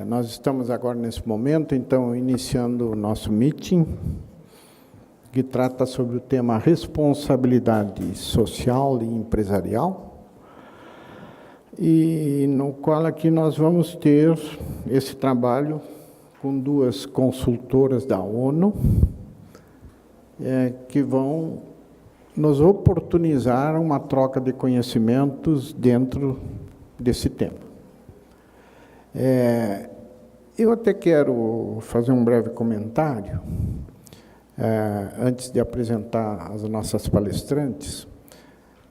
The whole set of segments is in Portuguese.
Nós estamos agora, nesse momento, então, iniciando o nosso meeting, que trata sobre o tema responsabilidade social e empresarial, e no qual aqui nós vamos ter esse trabalho com duas consultoras da ONU, que vão nos oportunizar uma troca de conhecimentos dentro desse tema. Eu até quero fazer um breve comentário, antes de apresentar as nossas palestrantes,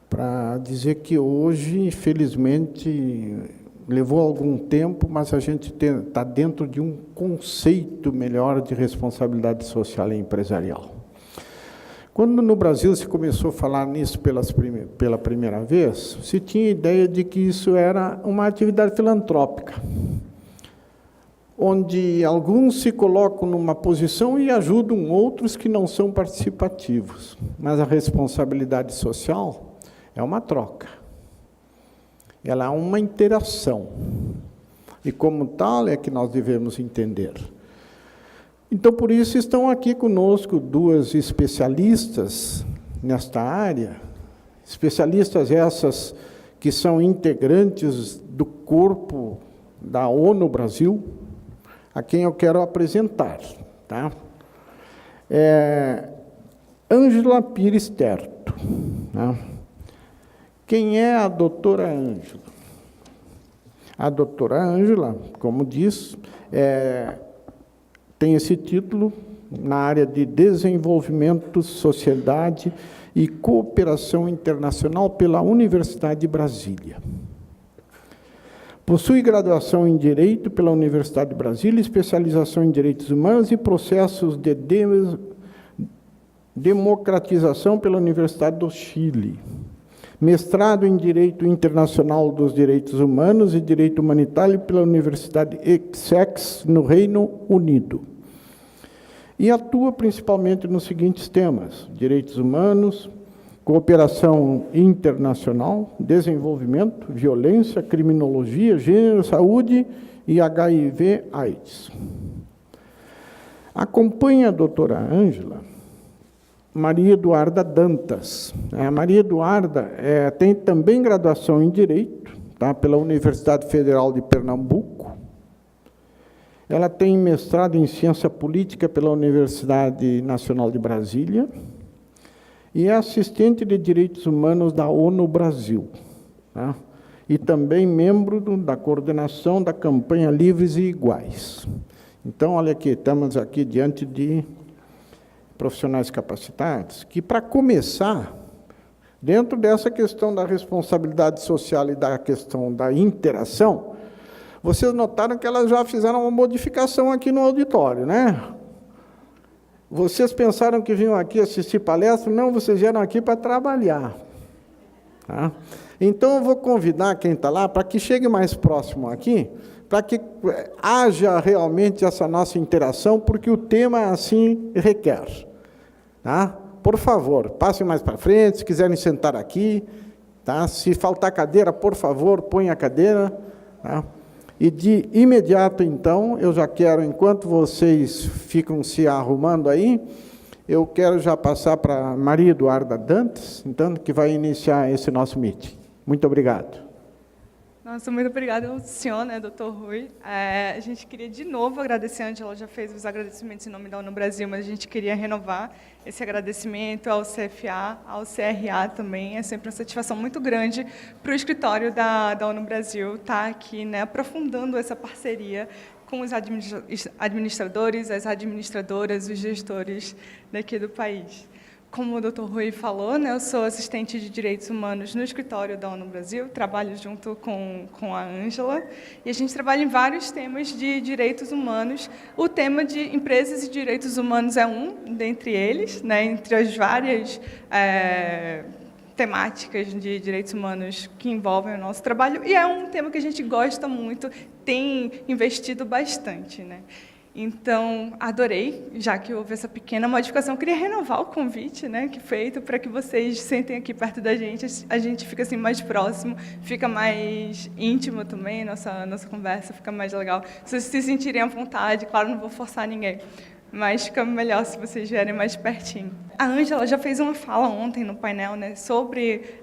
para dizer que hoje, infelizmente, levou algum tempo, mas a gente está dentro de um conceito melhor de responsabilidade social e empresarial. Quando no Brasil se começou a falar nisso pela primeira vez, se tinha a ideia de que isso era uma atividade filantrópica, onde alguns se colocam numa posição e ajudam outros que não são participativos. Mas a responsabilidade social é uma troca. Ela é uma interação. E como tal é que nós devemos entender. Então, por isso, estão aqui conosco duas especialistas nesta área, especialistas essas que são integrantes do corpo da ONU Brasil, a quem eu quero apresentar. Tá? Ângela Pires Terto. Tá? Quem é a doutora Ângela? A doutora Ângela, como diz, tem esse título na área de Desenvolvimento, Sociedade e Cooperação Internacional pela Universidade de Brasília. Possui graduação em Direito pela Universidade de Brasília, especialização em Direitos Humanos e Processos de Democratização pela Universidade do Chile. Mestrado em Direito Internacional dos Direitos Humanos e Direito Humanitário pela Universidade Essex, no Reino Unido. E atua principalmente nos seguintes temas: direitos humanos, cooperação internacional, desenvolvimento, violência, criminologia, gênero, saúde e HIV/AIDS. Acompanha a doutora Ângela Maria Eduarda Dantas. A Maria Eduarda tem também graduação em Direito, tá, pela Universidade Federal de Pernambuco. Ela tem mestrado em Ciência Política pela Universidade Nacional de Brasília e é assistente de Direitos Humanos da ONU Brasil, tá? E também membro da coordenação da campanha Livres e Iguais. Então, olha aqui, estamos aqui diante de profissionais capacitados, que, para começar, dentro dessa questão da responsabilidade social e da questão da interação, vocês notaram que elas já fizeram uma modificação aqui no auditório, né? Vocês pensaram que vinham aqui assistir palestra? Não, vocês vieram aqui para trabalhar. Tá? Então, eu vou convidar quem está lá para que chegue mais próximo aqui, para que haja realmente essa nossa interação, porque o tema assim requer. Tá? Por favor, passem mais para frente, se quiserem sentar aqui. Tá? Se faltar cadeira, por favor, põe a cadeira. Tá? E de imediato, então, eu já quero, enquanto vocês ficam se arrumando aí, eu quero já passar para Maria Eduarda Dantas, então, que vai iniciar esse nosso meeting. Muito obrigado. Nossa, muito obrigada ao senhor, né, doutor Rui. A gente queria, de novo, agradecer, a Ângela já fez os agradecimentos em nome da ONU Brasil, mas a gente queria renovar esse agradecimento ao CFA, ao CRA também. É sempre uma satisfação muito grande para o escritório da ONU Brasil estar aqui, né, aprofundando essa parceria com os administradores, as administradoras, os gestores daqui do país. Como o Dr. Rui falou, né, eu sou assistente de Direitos Humanos no escritório da ONU Brasil, trabalho junto com a Ângela, e a gente trabalha em vários temas de direitos humanos. O tema de empresas e direitos humanos é um dentre eles, né, entre as várias temáticas de direitos humanos que envolvem o nosso trabalho, e é um tema que a gente gosta muito, tem investido bastante, né? Então, adorei, já que houve essa pequena modificação. Eu queria renovar o convite, né, que feito para que vocês sentem aqui perto da gente. A gente fica assim mais próximo, fica mais íntimo também, nossa conversa fica mais legal. Se vocês se sentirem à vontade, claro, não vou forçar ninguém, mas fica melhor se vocês vierem mais pertinho. A Ângela já fez uma fala ontem no painel, né, sobre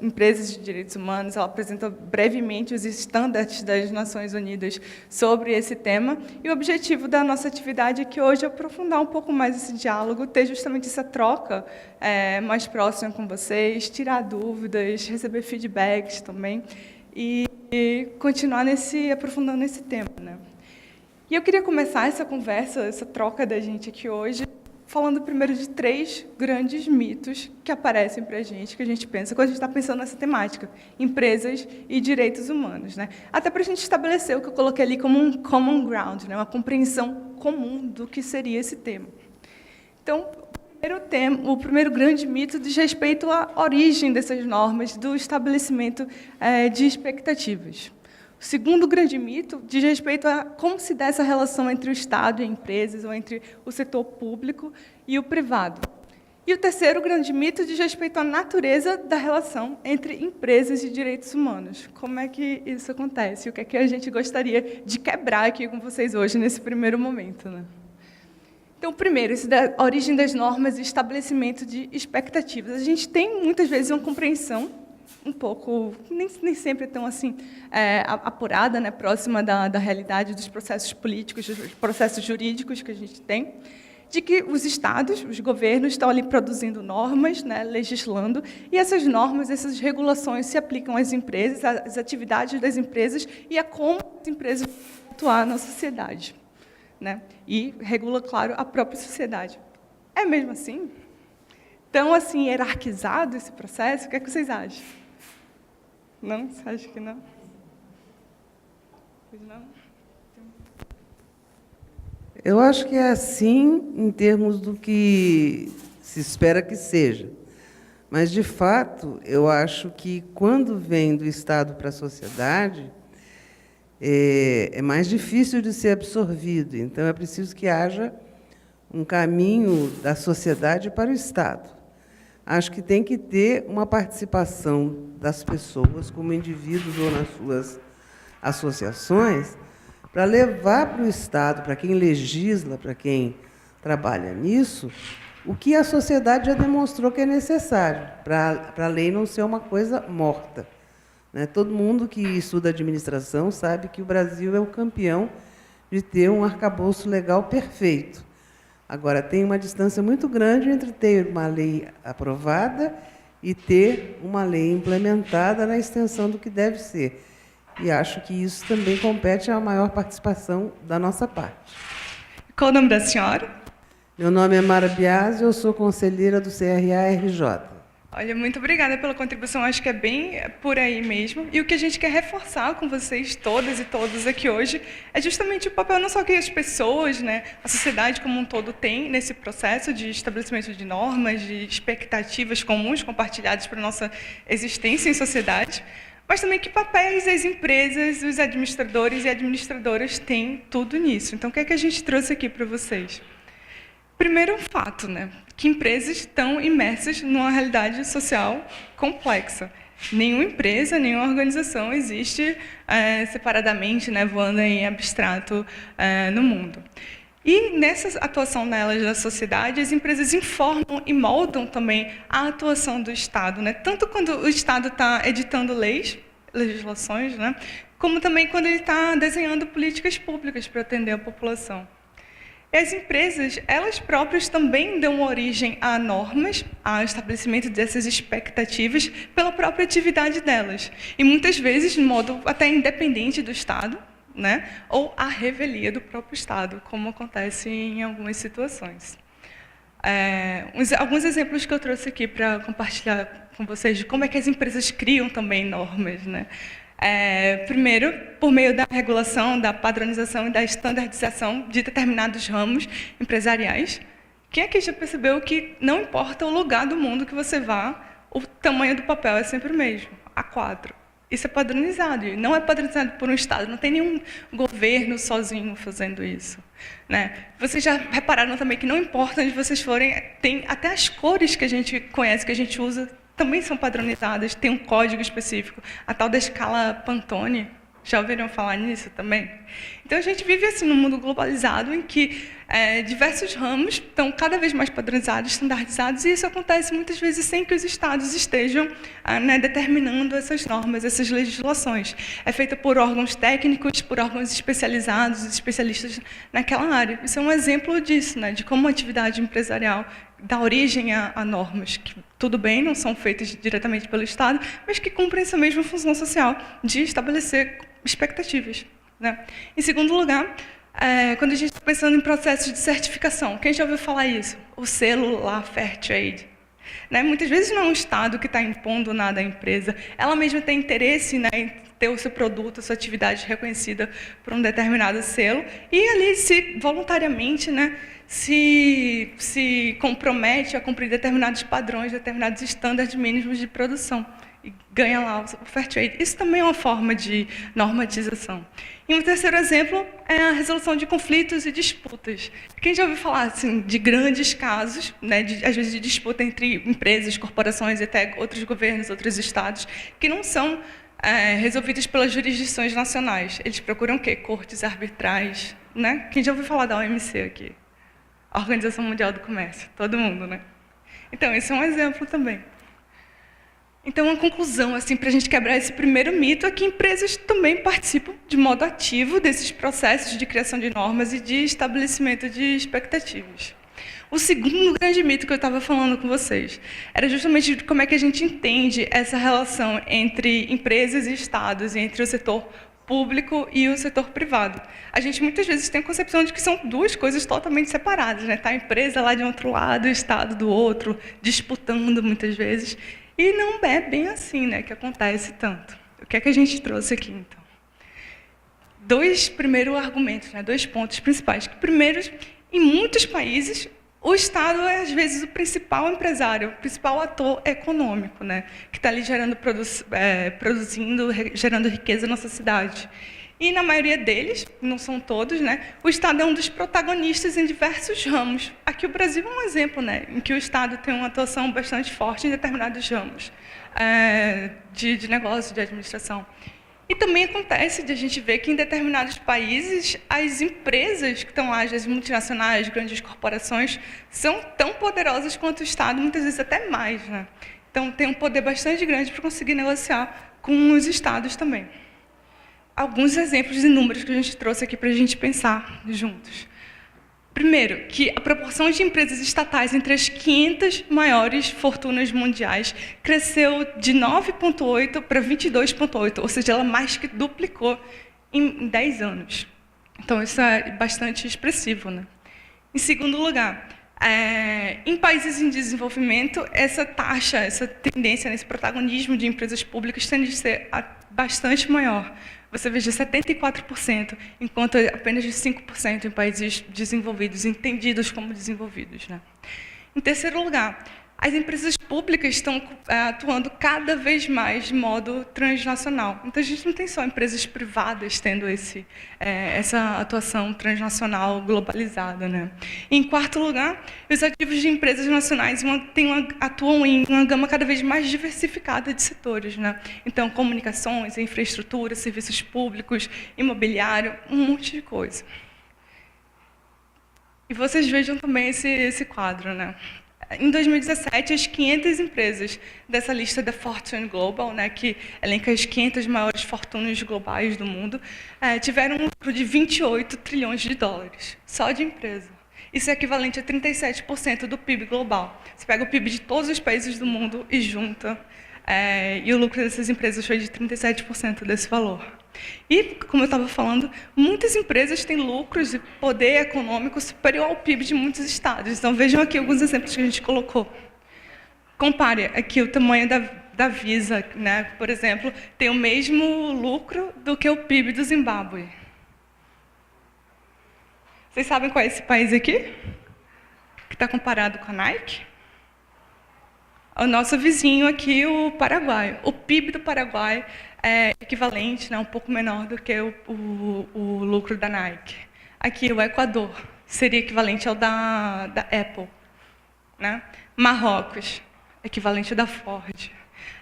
empresas de direitos humanos. Ela apresentou brevemente os estándares das Nações Unidas sobre esse tema. E o objetivo da nossa atividade aqui hoje é aprofundar um pouco mais esse diálogo, ter justamente essa troca mais próxima com vocês, tirar dúvidas, receber feedbacks também e continuar aprofundando nesse tema, né? E eu queria começar essa conversa, essa troca da gente aqui hoje, falando primeiro de 3 grandes mitos que aparecem para a gente, que a gente pensa quando a gente está pensando nessa temática, empresas e direitos humanos, né? Até para a gente estabelecer o que eu coloquei ali como um common ground, né? Uma compreensão comum do que seria esse tema. Então, o primeiro grande mito diz respeito à origem dessas normas, do estabelecimento de expectativas. O segundo grande mito diz respeito a como se dá essa relação entre o Estado e empresas, ou entre o setor público e o privado. E o terceiro grande mito diz respeito à natureza da relação entre empresas e direitos humanos. Como é que isso acontece? O que é que a gente gostaria de quebrar aqui com vocês hoje, nesse primeiro momento, né? Então, primeiro, isso da origem das normas e estabelecimento de expectativas. A gente tem, muitas vezes, uma compreensão um pouco, nem sempre tão assim, apurada, né, próxima da realidade dos processos políticos, dos processos jurídicos que a gente tem, de que os estados, os governos estão ali produzindo normas, né, legislando, e essas normas, essas regulações se aplicam às empresas, às atividades das empresas e a como as empresas vão atuar na sociedade, né, e regula, claro, a própria sociedade. É mesmo assim? Tão assim hierarquizado esse processo? O que é que vocês acham? Não? Você acha que não? Pois não? Eu acho que é assim em termos do que se espera que seja. Mas, de fato, eu acho que, quando vem do Estado para a sociedade, é mais difícil de ser absorvido. Então, é preciso que haja um caminho da sociedade para o Estado. Acho que tem que ter uma participação das pessoas, como indivíduos ou nas suas associações, para levar para o Estado, para quem legisla, para quem trabalha nisso, o que a sociedade já demonstrou que é necessário, para a lei não ser uma coisa morta, né? Todo mundo que estuda administração sabe que o Brasil é o campeão de ter um arcabouço legal perfeito. Agora, tem uma distância muito grande entre ter uma lei aprovada e ter uma lei implementada na extensão do que deve ser. E acho que isso também compete à maior participação da nossa parte. Qual o nome da senhora? Meu nome é Mara Biasi, eu sou conselheira do CRA-RJ. Olha, muito obrigada pela contribuição, acho que é bem por aí mesmo. E o que a gente quer reforçar com vocês todas e todos aqui hoje é justamente o papel não só que as pessoas, né, a sociedade como um todo tem nesse processo de estabelecimento de normas, de expectativas comuns compartilhadas para a nossa existência em sociedade, mas também que papéis as empresas, os administradores e administradoras têm tudo nisso. Então, o que é que a gente trouxe aqui para vocês? Primeiro, um fato, né, que empresas estão imersas numa realidade social complexa. Nenhuma empresa, nenhuma organização existe separadamente, né, voando em abstrato no mundo. E nessa atuação nelas da sociedade, as empresas informam e moldam também a atuação do Estado, né, tanto quando o Estado está editando legislações, né, como também quando ele está desenhando políticas públicas para atender a população. As empresas, elas próprias também dão origem a normas, ao estabelecimento dessas expectativas pela própria atividade delas. E muitas vezes de modo até independente do Estado, né? Ou à revelia do próprio Estado, como acontece em algumas situações. Alguns exemplos que eu trouxe aqui para compartilhar com vocês de como é que as empresas criam também normas, né? Primeiro, por meio da regulação, da padronização e da estandardização de determinados ramos empresariais. Quem aqui já percebeu que não importa o lugar do mundo que você vá, o tamanho do papel é sempre o mesmo, A4. Isso é padronizado, e não é padronizado por um Estado, não tem nenhum governo sozinho fazendo isso, né? Vocês já repararam também que não importa onde vocês forem, tem até as cores que a gente conhece, que a gente usa, também são padronizadas, tem um código específico, a tal da escala Pantone. Já ouviram falar nisso também? Então, a gente vive assim num mundo globalizado em que diversos ramos estão cada vez mais padronizados, standardizados, e isso acontece muitas vezes sem que os Estados estejam determinando essas normas, essas legislações. É feita por órgãos técnicos, por órgãos especializados, especialistas naquela área. Isso é um exemplo disso, né, de como a atividade empresarial dá origem a normas que, tudo bem, não são feitas diretamente pelo Estado, mas que cumprem essa mesma função social de estabelecer expectativas, né? Em segundo lugar, quando a gente está pensando em processos de certificação, quem já ouviu falar isso? O selo lá, Fair Trade. Né? Muitas vezes não é um Estado que está impondo nada à empresa, ela mesma tem interesse, né, em ter o seu produto, a sua atividade reconhecida por um determinado selo, e ali, voluntariamente, né, se compromete a cumprir determinados padrões, determinados estándares mínimos de produção, e ganha lá o Fair Trade. Isso também é uma forma de normatização. E um terceiro exemplo é a resolução de conflitos e disputas. Quem já ouviu falar assim, de grandes casos, né, às vezes de disputa entre empresas, corporações e até outros governos, outros estados, que não são resolvidos pelas jurisdições nacionais. Eles procuram o quê? Cortes arbitrais. Né? Quem já ouviu falar da OMC aqui? A Organização Mundial do Comércio. Todo mundo, né? Então, esse é um exemplo também. Então, uma conclusão, assim, para a gente quebrar esse primeiro mito, é que empresas também participam de modo ativo desses processos de criação de normas e de estabelecimento de expectativas. O segundo grande mito que eu estava falando com vocês era justamente como é que a gente entende essa relação entre empresas e estados, e entre o setor público e o setor privado. A gente muitas vezes tem a concepção de que são duas coisas totalmente separadas, né? Tá a empresa lá de um outro lado, o estado do outro, disputando muitas vezes. E não é bem assim, né, que acontece tanto. O que é que a gente trouxe aqui, então? Dois primeiros argumentos, né, 2 pontos principais. Que, primeiro, em muitos países, o Estado é, às vezes, o principal empresário, o principal ator econômico, né, que está ali produzindo, gerando riqueza na sociedade. E, na maioria deles, não são todos, né, o Estado é um dos protagonistas em diversos ramos. Aqui o Brasil é um exemplo, né, em que o Estado tem uma atuação bastante forte em determinados ramos de negócio, de administração. E também acontece de a gente ver que, em determinados países, as empresas que estão lá, as multinacionais, grandes corporações, são tão poderosas quanto o Estado, muitas vezes até mais, né? Então, tem um poder bastante grande para conseguir negociar com os Estados também. Alguns exemplos de números que a gente trouxe aqui para a gente pensar juntos. Primeiro, que a proporção de empresas estatais entre as 500 maiores fortunas mundiais cresceu de 9,8 para 22,8, ou seja, ela mais que duplicou em 10 anos. Então, isso é bastante expressivo, né? Em segundo lugar, em países em desenvolvimento, essa taxa, essa tendência, esse protagonismo de empresas públicas tende a ser bastante maior. Você veja 74%, enquanto apenas de 5% em países desenvolvidos, entendidos como desenvolvidos, né? Em terceiro lugar, as empresas públicas estão atuando cada vez mais de modo transnacional. Então, a gente não tem só empresas privadas tendo essa atuação transnacional globalizada, né? E, em quarto lugar, os ativos de empresas nacionais atuam em uma gama cada vez mais diversificada de setores, né? Então, comunicações, infraestrutura, serviços públicos, imobiliário, um monte de coisa. E vocês vejam também esse quadro, né? Em 2017, as 500 empresas dessa lista da Fortune Global, né, que elenca as 500 maiores fortunas globais do mundo, tiveram um lucro de 28 trilhões de dólares, só de empresa. Isso é equivalente a 37% do PIB global. Você pega o PIB de todos os países do mundo e junta, e o lucro dessas empresas foi de 37% desse valor. E, como eu estava falando, muitas empresas têm lucros e poder econômico superior ao PIB de muitos estados. Então, vejam aqui alguns exemplos que a gente colocou. Compare aqui o tamanho da Visa, né? Por exemplo, tem o mesmo lucro do que o PIB do Zimbábue. Vocês sabem qual é esse país aqui? Que está comparado com a Nike? o nosso vizinho aqui, o Paraguai. O PIB do Paraguai é equivalente, né, um pouco menor do que o lucro da Nike. Aqui, o Equador seria equivalente ao da Apple. Né? Marrocos, equivalente ao da Ford.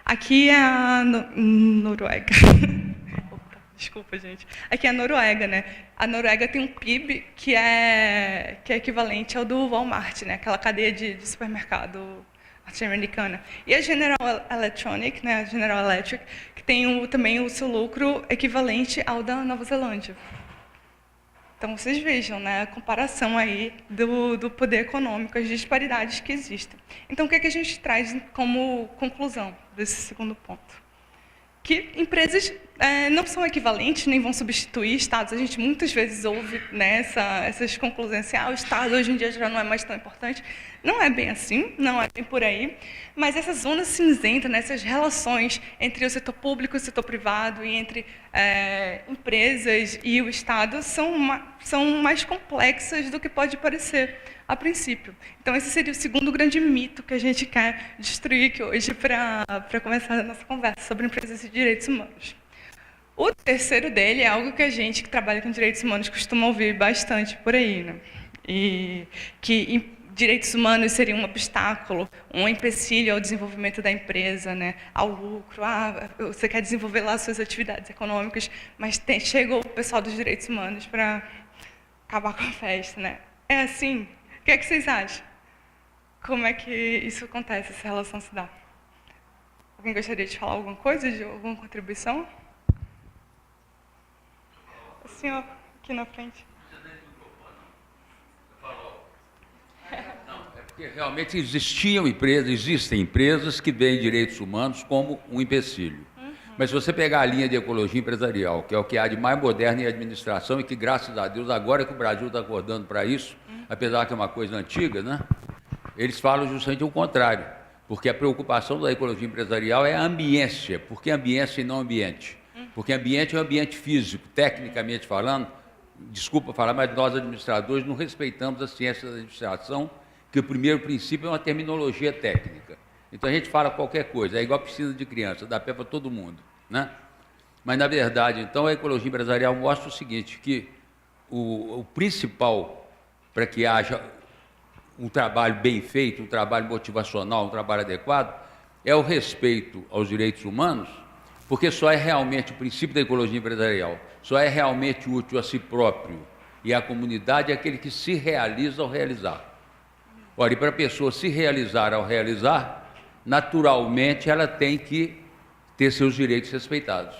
Aqui é a Noruega. Opa, desculpa, gente. Aqui é a Noruega, né? A Noruega tem um PIB que é equivalente ao do Walmart, né? Aquela cadeia de supermercado norte-americana. E a General Electronic, né? A General Electric, que tem também o seu lucro equivalente ao da Nova Zelândia. Então, vocês vejam, né, a comparação aí do poder econômico, as disparidades que existem. Então, o que é que a gente traz como conclusão desse segundo ponto? Que empresas não são equivalentes, nem vão substituir estados. A gente muitas vezes ouve, né, essas conclusões assim, o estado hoje em dia já não é mais tão importante. Não é bem assim, não é bem por aí, mas essa zona cinzenta, né, essas relações entre o setor público e o setor privado, e entre empresas e o Estado, são mais complexas do que pode parecer a princípio. Então, esse seria o segundo grande mito que a gente quer destruir aqui hoje para começar a nossa conversa sobre empresas e direitos humanos. O terceiro dele é algo que a gente que trabalha com direitos humanos costuma ouvir bastante por aí, né? E que direitos humanos seriam um obstáculo, um empecilho ao desenvolvimento da empresa, né? Ao lucro. Você quer desenvolver lá suas atividades econômicas, mas chega o pessoal dos direitos humanos para acabar com a festa, né? É assim? O que é que vocês acham? Como é que isso acontece, essa relação se dá? Alguém gostaria de falar alguma coisa, de alguma contribuição? O senhor, aqui na frente. Porque realmente existem empresas que veem direitos humanos como um empecilho. Mas se você pegar a linha de ecologia empresarial, que é o que há de mais moderno em administração e que, graças a Deus, agora que o Brasil está acordando para isso, apesar que é uma coisa antiga, né, eles falam justamente o contrário, porque a preocupação da ecologia empresarial é a ambiência. Por que ambiência e não ambiente? Porque ambiente é um ambiente físico, tecnicamente falando. Desculpa falar, mas nós administradores não respeitamos a ciência da administração, que o primeiro princípio é uma terminologia técnica. Então a gente fala qualquer coisa, é igual a piscina de criança, dá pé para todo mundo, né? Mas na verdade, então, a ecologia empresarial mostra o seguinte, que o principal para que haja um trabalho bem feito, um trabalho motivacional, um trabalho adequado, é o respeito aos direitos humanos, porque só é realmente o princípio da ecologia empresarial, só é realmente útil a si próprio e à comunidade aquele que se realiza ao realizar. Ora, e para a pessoa se realizar ao realizar, naturalmente ela tem que ter seus direitos respeitados.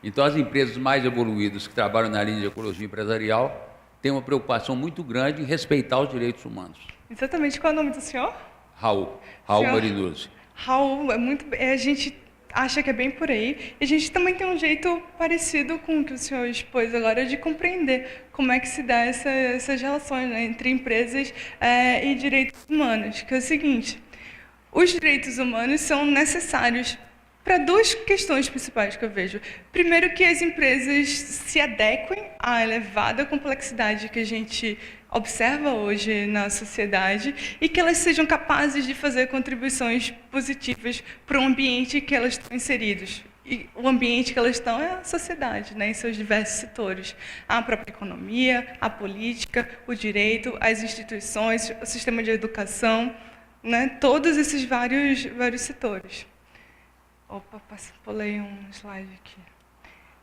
Então, as empresas mais evoluídas que trabalham na linha de ecologia empresarial têm uma preocupação muito grande em respeitar os direitos humanos. Exatamente. Qual é o nome do senhor? Raul Marinuzzi. Raul, a gente acha que é bem por aí. E a gente também tem um jeito parecido com o que o senhor expôs agora de compreender como é que se dá essas relações, né, entre empresas e direitos humanos, que é o seguinte: os direitos humanos são necessários para duas questões principais que eu vejo. Primeiro, que as empresas se adequem à elevada complexidade que a gente observa hoje na sociedade e que elas sejam capazes de fazer contribuições positivas para o ambiente que elas estão inseridas. E o ambiente que elas estão é a sociedade, né, em seus diversos setores. A própria economia, a política, o direito, as instituições, o sistema de educação, né, todos esses vários setores. Opa, pulei um slide aqui.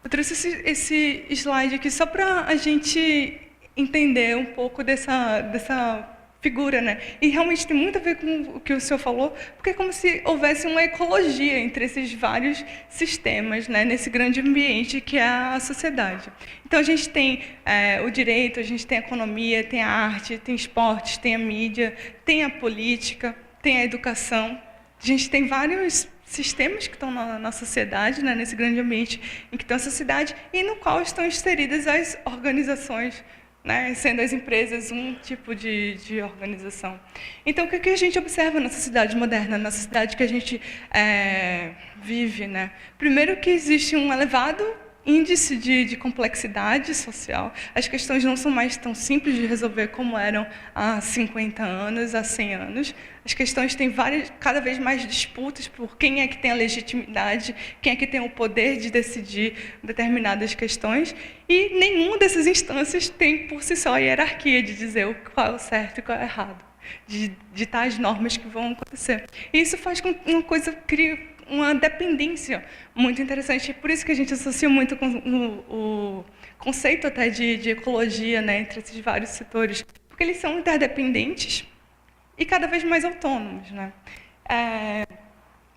Eu trouxe esse slide aqui só para a gente entender um pouco dessa figura, né? E realmente tem muito a ver com o que o senhor falou, porque é como se houvesse uma ecologia entre esses vários sistemas, né, nesse grande ambiente que é a sociedade. Então, a gente tem o direito, a gente tem a economia, tem a arte, tem esportes, tem a mídia, tem a política, tem a educação. A gente tem vários sistemas que estão na sociedade, né, nesse grande ambiente em que está a sociedade, e no qual estão inseridas as organizações, né, sendo as empresas um tipo de organização. Então, o que a gente observa na sociedade moderna, na sociedade que a gente vive, né? Primeiro, que existe um elevado índice de complexidade social. As questões não são mais tão simples de resolver como eram há 50 anos, há 100 anos. As questões têm cada vez mais disputas por quem é que tem a legitimidade, quem é que tem o poder de decidir determinadas questões, e nenhuma dessas instâncias tem, por si só, a hierarquia de dizer qual é o certo e qual é o errado, de ditar as normas que vão acontecer. E isso faz com que uma coisa crie uma dependência muito interessante. E por isso que a gente associa muito com o conceito até de ecologia, né, entre esses vários setores, porque eles são interdependentes e cada vez mais autônomos, né?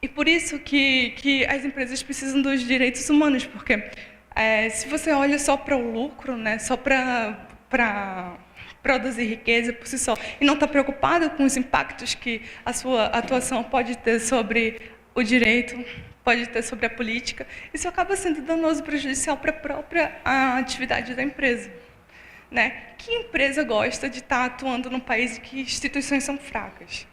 E por isso que as empresas precisam dos direitos humanos, porque se você olha só para o lucro, né, só para produzir riqueza por si só, e não está preocupado com os impactos que a sua atuação pode ter sobre o direito, pode ter sobre a política, isso acaba sendo danoso e prejudicial para a própria atividade da empresa, né? Que empresa gosta de estar atuando num país em que instituições são fracas,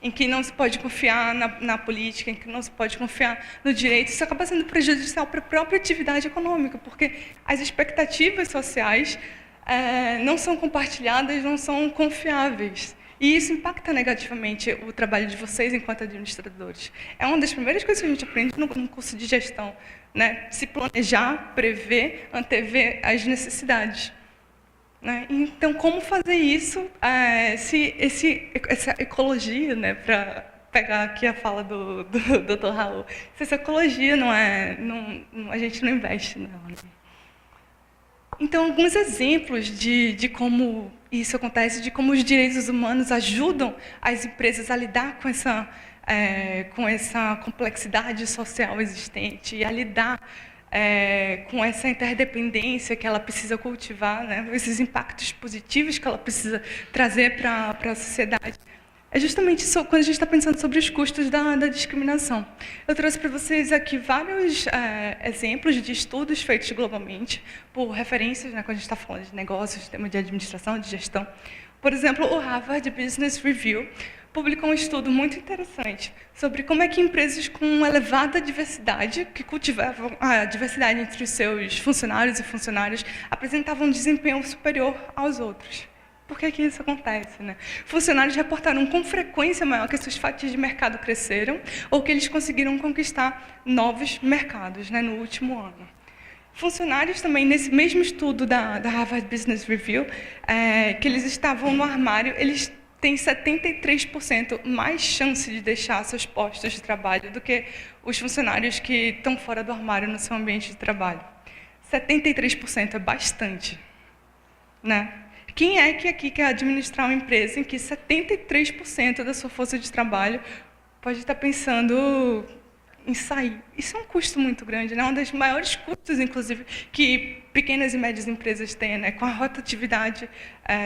em que não se pode confiar na política, em que não se pode confiar no direito? Isso acaba sendo prejudicial para a própria atividade econômica, porque as expectativas sociais não são compartilhadas, não são confiáveis. E isso impacta negativamente o trabalho de vocês enquanto administradores. É uma das primeiras coisas que a gente aprende no curso de gestão, né? Se planejar, prever, antever as necessidades, né? Então, como fazer isso, essa ecologia, né, para pegar aqui a fala do Dr. Raul, se essa ecologia a gente não investe nela, né? Então, alguns exemplos de como isso acontece, de como os direitos humanos ajudam as empresas a lidar com essa complexidade social existente e a lidar com essa interdependência que ela precisa cultivar, né? Esses impactos positivos que ela precisa trazer para a sociedade. É justamente isso, quando a gente está pensando sobre os custos da discriminação. Eu trouxe para vocês aqui vários exemplos de estudos feitos globalmente, por referências, né, quando a gente está falando de negócios, tema de administração, de gestão. Por exemplo, o Harvard Business Review publicou um estudo muito interessante sobre como é que empresas com elevada diversidade, que cultivavam a diversidade entre os seus funcionários e funcionárias, apresentavam um desempenho superior aos outros. Por que isso acontece, né? Funcionários reportaram com frequência maior que suas fatias de mercado cresceram ou que eles conseguiram conquistar novos mercados, né, no último ano. Funcionários também, nesse mesmo estudo da Harvard Business Review, que eles estavam no armário, eles têm 73% mais chance de deixar seus postos de trabalho do que os funcionários que estão fora do armário no seu ambiente de trabalho. 73% é bastante, né? Quem é que aqui quer administrar uma empresa em que 73% da sua força de trabalho pode estar pensando em sair? Isso é um custo muito grande, né? Um dos maiores custos, inclusive, que pequenas e médias empresas têm, né? Com a rotatividade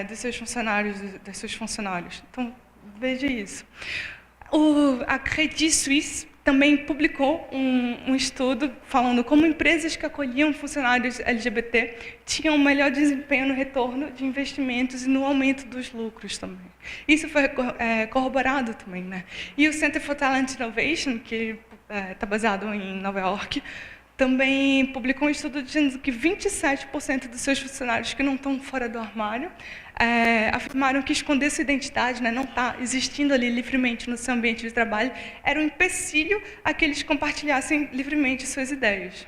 dos seus funcionários, dos seus funcionários. Então, veja isso. A Credit Suisse também publicou um estudo falando como empresas que acolhiam funcionários LGBT tinham um melhor desempenho no retorno de investimentos e no aumento dos lucros também. Isso foi corroborado também, né? E o Center for Talent Innovation, que está baseado em Nova York, também publicou um estudo dizendo que 27% dos seus funcionários que não estão fora do armário afirmaram que esconder sua identidade, né, não estar existindo ali livremente no seu ambiente de trabalho, era um empecilho a que eles compartilhassem livremente suas ideias.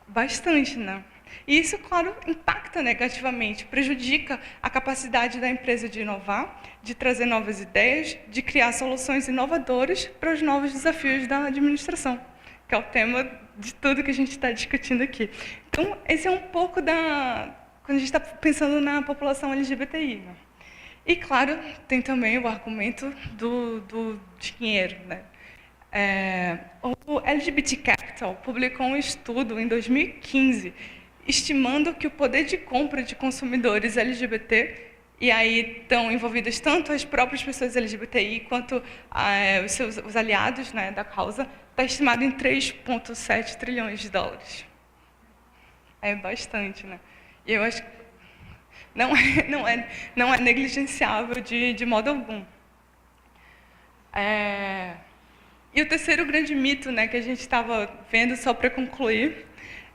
Bastante, né? E isso, claro, impacta negativamente, prejudica a capacidade da empresa de inovar, de trazer novas ideias, de criar soluções inovadoras para os novos desafios da administração, que é o tema de tudo que a gente está discutindo aqui. Então, esse é um pouco quando a gente está pensando na população LGBTI. Né? E, claro, tem também o argumento do dinheiro. Né? O LGBT Capital publicou um estudo em 2015, estimando que o poder de compra de consumidores LGBT, e aí estão envolvidas tanto as próprias pessoas LGBTI quanto os aliados, né, da causa, está estimado em 3,7 trilhões de dólares. É bastante, né? E eu acho que não é negligenciável de modo algum. E o terceiro grande mito, né, que a gente estava vendo, só para concluir,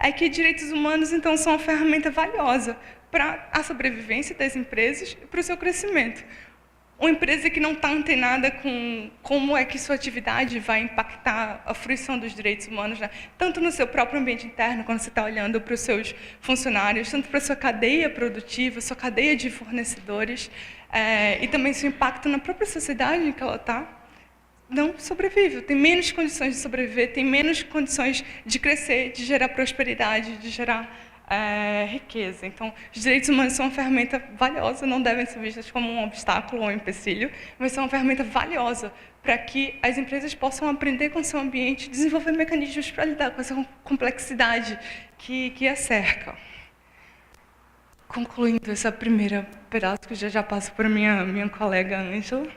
é que direitos humanos, então, são uma ferramenta valiosa para a sobrevivência das empresas e para o seu crescimento. Uma empresa que não está antenada com como é que sua atividade vai impactar a fruição dos direitos humanos, né? Tanto no seu próprio ambiente interno, quando você está olhando para os seus funcionários, tanto para a sua cadeia produtiva, sua cadeia de fornecedores, e também seu impacto na própria sociedade em que ela está, não sobrevive, tem menos condições de sobreviver, tem menos condições de crescer, de gerar prosperidade, de gerar riqueza. Então, os direitos humanos são uma ferramenta valiosa, não devem ser vistas como um obstáculo ou um empecilho, mas são uma ferramenta valiosa para que as empresas possam aprender com o seu ambiente, desenvolver mecanismos para lidar com essa complexidade que a cerca. Concluindo essa primeira pedaço, que já passo para minha colega Ângela,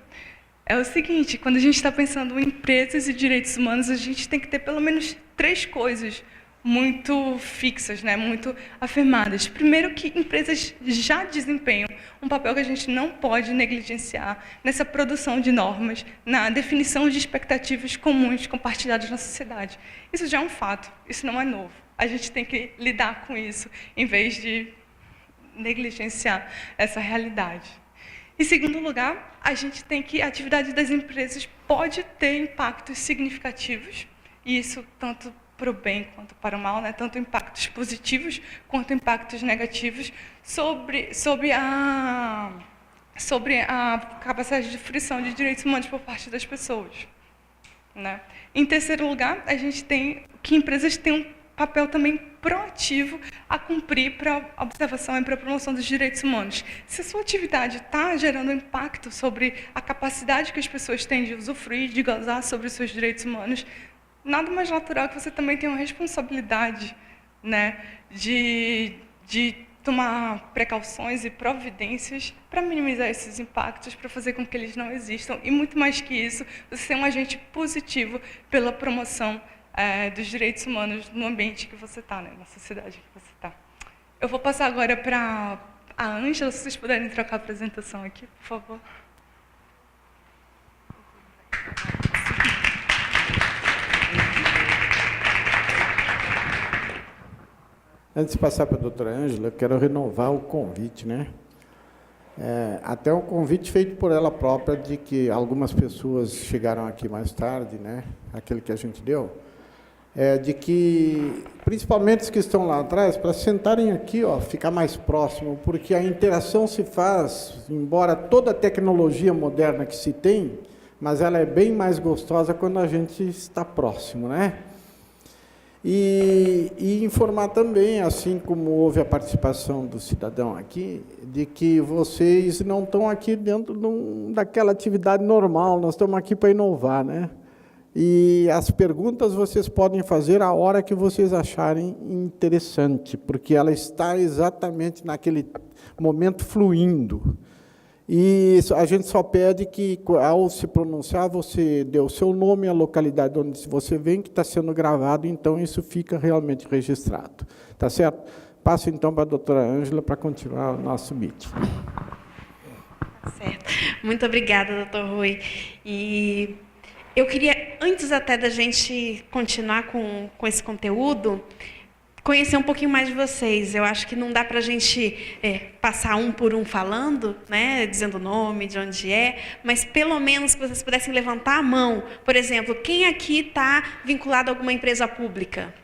é o seguinte: quando a gente está pensando em empresas e direitos humanos, a gente tem que ter pelo menos 3 coisas muito fixas, né, muito afirmadas. Primeiro, que empresas já desempenham um papel que a gente não pode negligenciar nessa produção de normas, na definição de expectativas comuns compartilhadas na sociedade. Isso já é um fato, isso não é novo. A gente tem que lidar com isso, em vez de negligenciar essa realidade. Em segundo lugar, a gente tem que a atividade das empresas pode ter impactos significativos, e isso tanto para o bem quanto para o mal, né? Tanto impactos positivos quanto impactos negativos sobre a capacidade de fruição de direitos humanos por parte das pessoas, né? Em terceiro lugar, a gente tem que empresas têm um papel também proativo a cumprir para a observação e para a promoção dos direitos humanos. Se a sua atividade está gerando impacto sobre a capacidade que as pessoas têm de usufruir, de gozar sobre os seus direitos humanos, nada mais natural que você também tenha uma responsabilidade, né, de tomar precauções e providências para minimizar esses impactos, para fazer com que eles não existam. E, muito mais que isso, você ser um agente positivo pela promoção dos direitos humanos no ambiente que você está, né, na sociedade que você está. Eu vou passar agora para a Ângela, se vocês puderem trocar a apresentação aqui, por favor. Antes de passar para a doutora Ângela, eu quero renovar o convite, né? Até um convite feito por ela própria, de que algumas pessoas chegaram aqui mais tarde, né? Aquele que a gente deu, de que, principalmente os que estão lá atrás, para sentarem aqui, ó, ficar mais próximo, porque a interação se faz, embora toda a tecnologia moderna que se tem, mas ela é bem mais gostosa quando a gente está próximo, né? E informar também, assim como houve a participação do cidadão aqui, de que vocês não estão aqui dentro daquela atividade normal, nós estamos aqui para inovar, né? E as perguntas vocês podem fazer a hora que vocês acharem interessante, porque ela está exatamente naquele momento fluindo. E a gente só pede que, ao se pronunciar, você dê o seu nome e a localidade onde você vem, que está sendo gravado, então isso fica realmente registrado. Tá certo? Passo, então, para a doutora Ângela para continuar o nosso meeting. Certo. Muito obrigada, doutor Rui. E eu queria, antes até da gente continuar com esse conteúdo, conhecer um pouquinho mais de vocês. Eu acho que não dá para a gente passar um por um falando, né, dizendo o nome, de onde mas pelo menos que vocês pudessem levantar a mão. Por exemplo, quem aqui está vinculado a alguma empresa pública?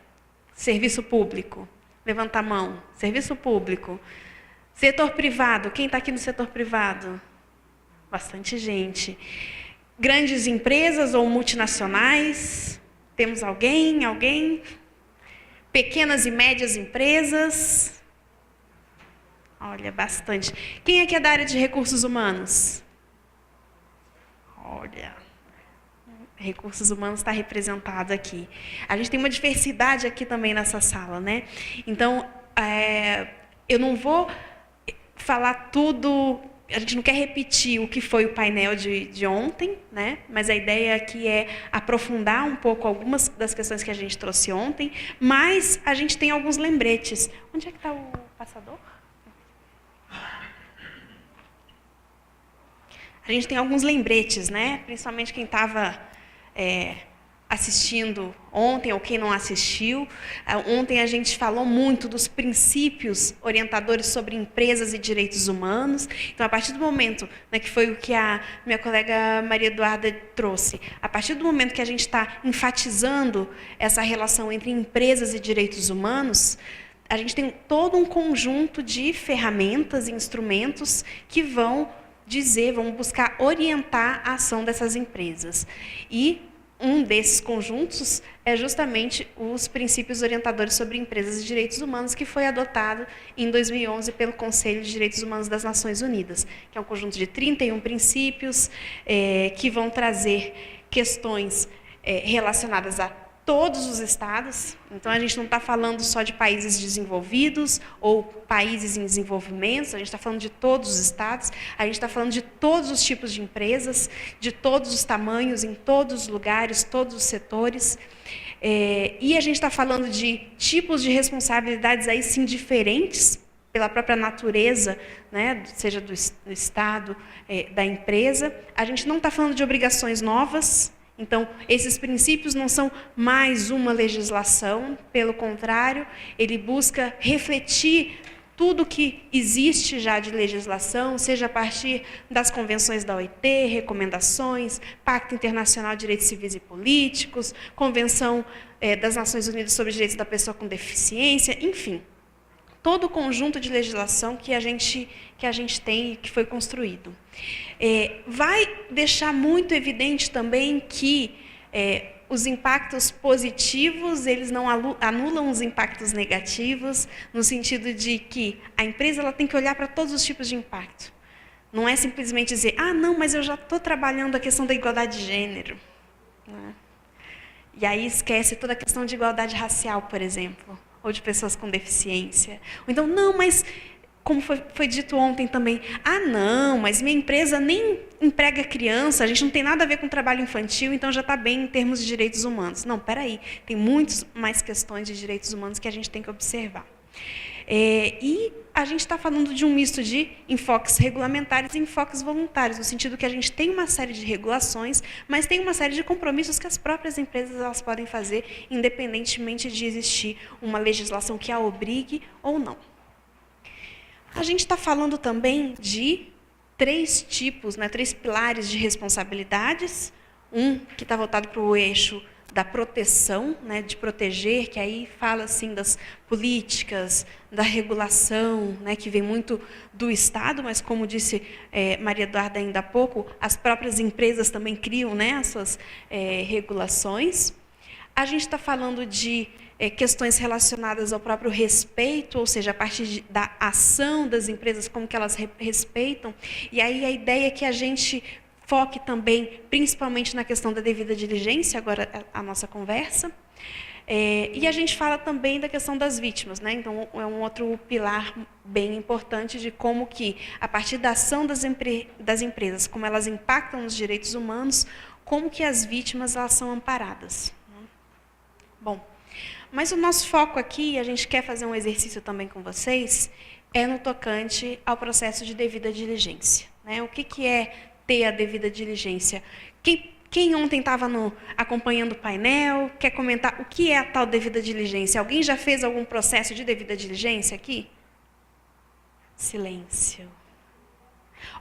Serviço público. Levanta a mão. Serviço público. Setor privado. Quem está aqui no setor privado? Bastante gente. Grandes empresas ou multinacionais? Temos alguém? Alguém? Pequenas e médias empresas? Olha, bastante. Quem aqui é da área de recursos humanos? Olha, recursos humanos está representado aqui. A gente tem uma diversidade aqui também nessa sala, né? Então, eu não vou falar tudo. A gente não quer repetir o que foi o painel de ontem, né? Mas a ideia aqui é aprofundar um pouco algumas das questões que a gente trouxe ontem, mas a gente tem alguns lembretes. Onde é que está o passador? A gente tem alguns lembretes, né? Principalmente quem estava assistindo ontem, ou quem não assistiu. Ontem a gente falou muito dos princípios orientadores sobre empresas e direitos humanos. Então, a partir do momento, né, que foi o que a minha colega Maria Eduarda trouxe, a partir do momento que a gente está enfatizando essa relação entre empresas e direitos humanos, a gente tem todo um conjunto de ferramentas e instrumentos que vão buscar orientar a ação dessas empresas. E um desses conjuntos é justamente os princípios orientadores sobre empresas e direitos humanos, que foi adotado em 2011 pelo Conselho de Direitos Humanos das Nações Unidas, que é um conjunto de 31 princípios que vão trazer questões relacionadas a todos os estados. Então, a gente não está falando só de países desenvolvidos ou países em desenvolvimento, a gente está falando de todos os estados, a gente está falando de todos os tipos de empresas, de todos os tamanhos, em todos os lugares, todos os setores. E a gente está falando de tipos de responsabilidades aí sim diferentes, pela própria natureza, né, seja do estado, da empresa. A gente não está falando de obrigações novas. Então, esses princípios não são mais uma legislação, pelo contrário, ele busca refletir tudo que existe já de legislação, seja a partir das convenções da OIT, recomendações, Pacto Internacional de Direitos Civis e Políticos, Convenção das Nações Unidas sobre os Direitos da Pessoa com Deficiência, enfim, todo o conjunto de legislação que a gente tem e que foi construído. Vai deixar muito evidente também que os impactos positivos, eles não anulam os impactos negativos, no sentido de que a empresa ela tem que olhar para todos os tipos de impacto. Não é simplesmente dizer, não, mas eu já estou trabalhando a questão da igualdade de gênero. Né? E aí esquece toda a questão de igualdade racial, por exemplo, ou de pessoas com deficiência. Ou então, não, mas, como foi dito ontem também, não, mas minha empresa nem emprega criança, a gente não tem nada a ver com trabalho infantil, então já está bem em termos de direitos humanos. Não, peraí, tem muitas mais questões de direitos humanos que a gente tem que observar. E a gente está falando de um misto de enfoques regulamentares e enfoques voluntários, no sentido que a gente tem uma série de regulações, mas tem uma série de compromissos que as próprias empresas elas podem fazer, independentemente de existir uma legislação que a obrigue ou não. A gente está falando também de 3 tipos, né, 3 pilares de responsabilidades. Um que está voltado para o eixo da proteção, né, de proteger, que aí fala assim das políticas, da regulação, né, que vem muito do Estado, mas como disse Maria Eduarda ainda há pouco, as próprias empresas também criam, né, as suas regulações. A gente está falando de questões relacionadas ao próprio respeito, ou seja, a partir da ação das empresas, como que elas respeitam. E aí a ideia é que a gente foque também, principalmente na questão da devida diligência, agora a nossa conversa. E a gente fala também da questão das vítimas, né? Então, é um outro pilar bem importante de como que, a partir da ação das empresas, como elas impactam nos direitos humanos, como que as vítimas elas são amparadas. Bom, mas o nosso foco aqui, a gente quer fazer um exercício também com vocês, é no tocante ao processo de devida diligência. Né? O que é ter a devida diligência? Quem ontem estava acompanhando o painel, quer comentar o que é a tal devida diligência? Alguém já fez algum processo de devida diligência aqui? Silêncio.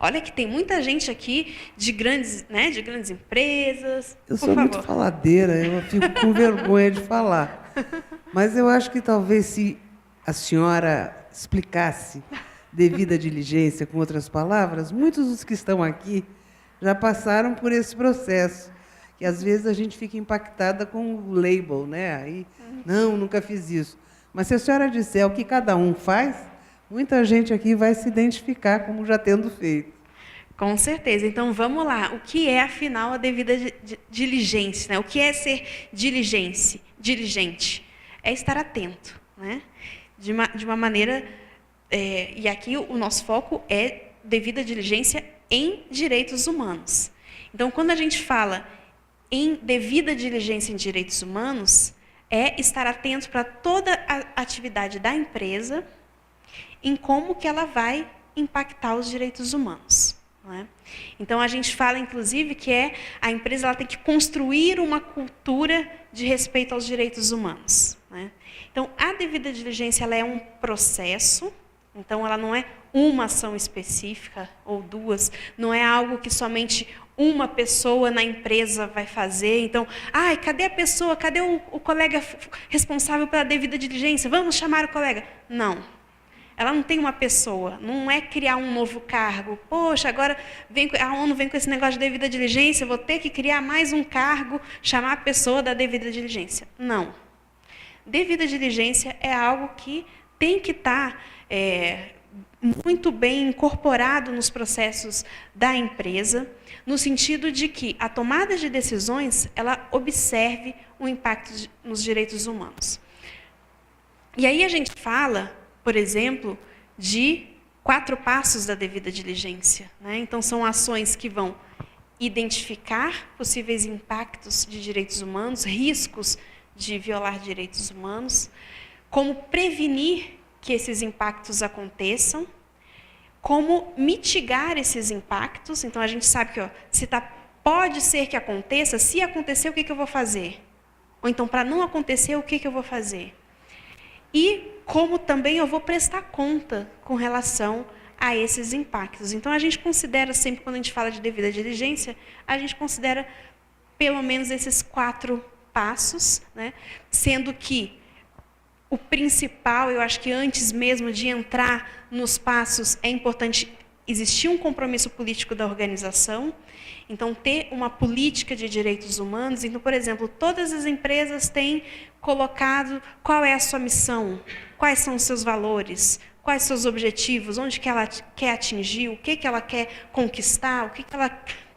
Olha que tem muita gente aqui de grandes empresas. Eu sou muito faladeira, eu fico com vergonha de falar. Mas eu acho que talvez se a senhora explicasse devida diligência com outras palavras, muitos dos que estão aqui já passaram por esse processo, que às vezes a gente fica impactada com o label, né? Aí, não, nunca fiz isso. Mas se a senhora disser o que cada um faz, muita gente aqui vai se identificar como já tendo feito. Com certeza. Então, vamos lá. O que é, afinal, a devida diligência? Né? O que é ser diligente? É estar atento. Né? De uma maneira... e aqui o nosso foco é devida diligência em direitos humanos. Então, quando a gente fala em devida diligência em direitos humanos, é estar atento para toda a atividade da empresa em como que ela vai impactar os direitos humanos. não é? Então, a gente fala, inclusive, que a empresa ela tem que construir uma cultura de respeito aos direitos humanos, né? Então, a devida diligência ela é um processo, então ela não é uma ação específica ou duas, não é algo que somente uma pessoa na empresa vai fazer. Então, cadê a pessoa, cadê o colega responsável pela devida diligência? Vamos chamar o colega. Não. Ela não tem uma pessoa, não é criar um novo cargo. Poxa, agora a ONU vem com esse negócio de devida diligência, vou ter que criar mais um cargo, chamar a pessoa da devida diligência. Não. Devida diligência é algo que tem que estar muito bem incorporado nos processos da empresa, no sentido de que a tomada de decisões ela observe o impacto nos direitos humanos. E aí a gente fala, por exemplo, de 4 passos da devida diligência, né? Então, são ações que vão identificar possíveis impactos de direitos humanos, riscos de violar direitos humanos, como prevenir que esses impactos aconteçam, como mitigar esses impactos. Então, a gente sabe que pode ser que aconteça, se acontecer, o que eu vou fazer? Ou então, para não acontecer, o que eu vou fazer? E como também eu vou prestar conta com relação a esses impactos. Então, a gente considera sempre, quando a gente fala de devida diligência, a gente considera pelo menos esses 4 passos, né? Sendo que o principal, eu acho que antes mesmo de entrar nos passos, é importante existir um compromisso político da organização. Então, ter uma política de direitos humanos. Então, por exemplo, todas as empresas têm colocado qual é a sua missão, quais são os seus valores, quais são os objetivos, onde que ela quer atingir, o que ela quer conquistar, o que ela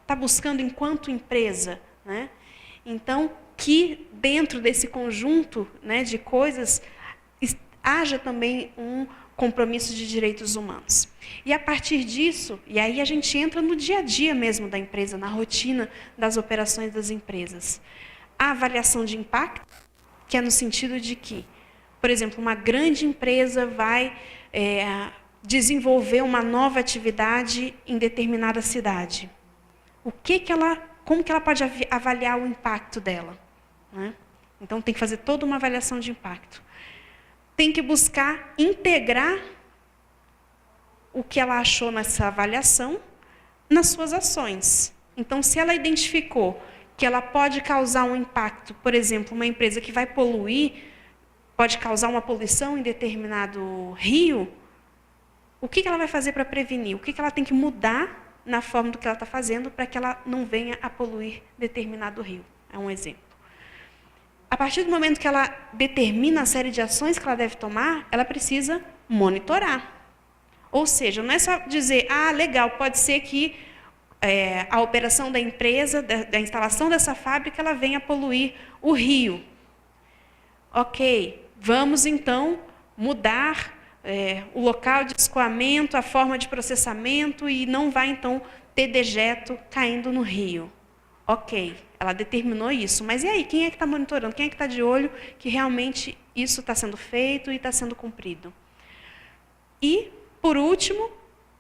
está buscando enquanto empresa, né? Então, que dentro desse conjunto, né, de coisas, haja também um compromisso de direitos humanos. E a partir disso, e aí a gente entra no dia a dia mesmo da empresa, na rotina das operações das empresas. A avaliação de impacto, que é no sentido de que, por exemplo, uma grande empresa vai desenvolver uma nova atividade em determinada cidade. Como que ela pode avaliar o impacto dela, né? Então, tem que fazer toda uma avaliação de impacto. Tem que buscar integrar o que ela achou nessa avaliação nas suas ações. Então, se ela identificou que ela pode causar um impacto, por exemplo, uma empresa que vai poluir, pode causar uma poluição em determinado rio, o que ela vai fazer para prevenir? O que ela tem que mudar na forma do que ela está fazendo para que ela não venha a poluir determinado rio? É um exemplo. A partir do momento que ela determina a série de ações que ela deve tomar, ela precisa monitorar. Ou seja, não é só dizer, legal, pode ser que a operação da empresa, da instalação dessa fábrica, ela venha a poluir o rio. Ok, vamos então mudar o local de escoamento, a forma de processamento e não vai então ter dejeto caindo no rio. Ok, ela determinou isso, mas e aí, quem é que está monitorando? Quem é que está de olho que realmente isso está sendo feito e está sendo cumprido? E, por último,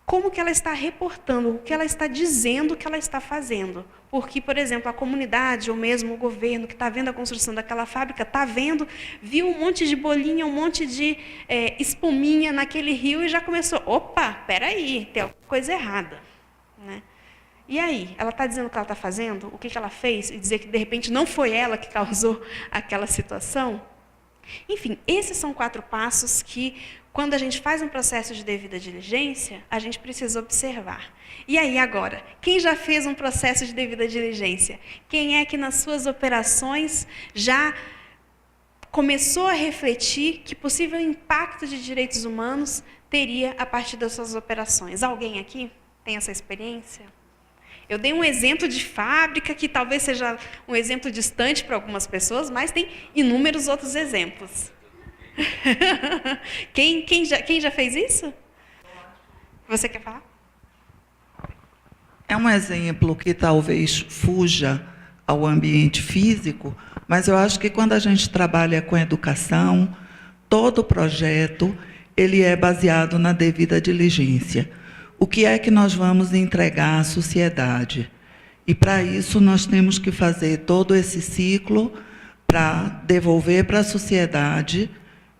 como que ela está reportando, o que ela está dizendo que ela está fazendo. Porque, por exemplo, a comunidade ou mesmo o governo que está vendo a construção daquela fábrica, viu um monte de bolinha, um monte de espuminha naquele rio e já começou, opa, peraí, tem alguma coisa errada, né? E aí, ela está dizendo o que ela está fazendo, o que ela fez, e dizer que, de repente, não foi ela que causou aquela situação? Enfim, esses são 4 passos que, quando a gente faz um processo de devida diligência, a gente precisa observar. E aí, agora, quem já fez um processo de devida diligência? Quem é que, nas suas operações, já começou a refletir que possível impacto de direitos humanos teria a partir das suas operações? Alguém aqui tem essa experiência? Eu dei um exemplo de fábrica, que talvez seja um exemplo distante para algumas pessoas, mas tem inúmeros outros exemplos. Quem já fez isso? Você quer falar? É um exemplo que talvez fuja ao ambiente físico, mas eu acho que quando a gente trabalha com educação, todo projeto ele é baseado na devida diligência. o que é que nós vamos entregar à sociedade? E, para isso, nós temos que fazer todo esse ciclo para devolver para a sociedade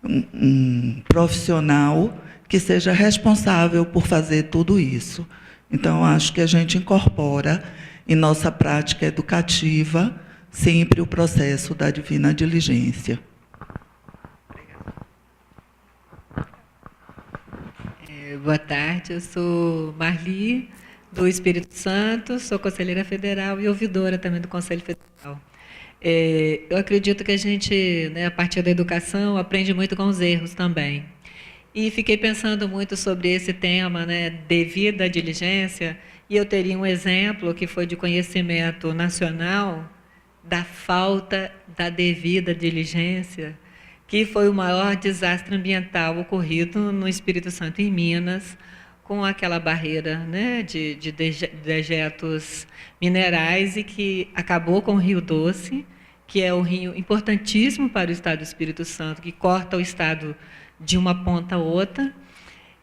um profissional que seja responsável por fazer tudo isso. Então, acho que a gente incorpora em nossa prática educativa sempre o processo da divina diligência. Boa tarde, eu sou Marli, do Espírito Santo, sou conselheira federal e ouvidora também do Conselho Federal. Eu acredito que a gente, né, a partir da educação, aprende muito com os erros também. E fiquei pensando muito sobre esse tema, né, devida diligência, e eu teria um exemplo que foi de conhecimento nacional da falta da devida diligência, que foi o maior desastre ambiental ocorrido no Espírito Santo, em Minas, com aquela barreira, né, de dejetos minerais, e que acabou com o Rio Doce, que é um rio importantíssimo para o Estado do Espírito Santo, que corta o Estado de uma ponta a outra,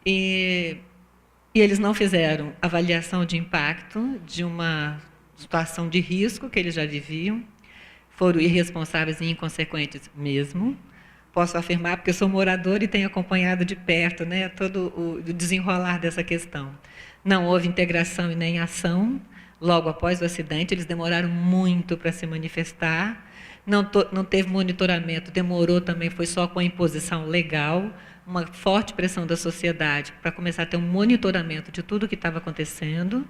e eles não fizeram avaliação de impacto de uma situação de risco que eles já viviam, foram irresponsáveis e inconsequentes mesmo. Posso afirmar, porque eu sou moradora e tenho acompanhado de perto, né, todo o desenrolar dessa questão. Não houve integração e nem ação logo após o acidente, eles demoraram muito para se manifestar, não teve monitoramento, demorou também, foi só com a imposição legal, uma forte pressão da sociedade para começar a ter um monitoramento de tudo o que estava acontecendo.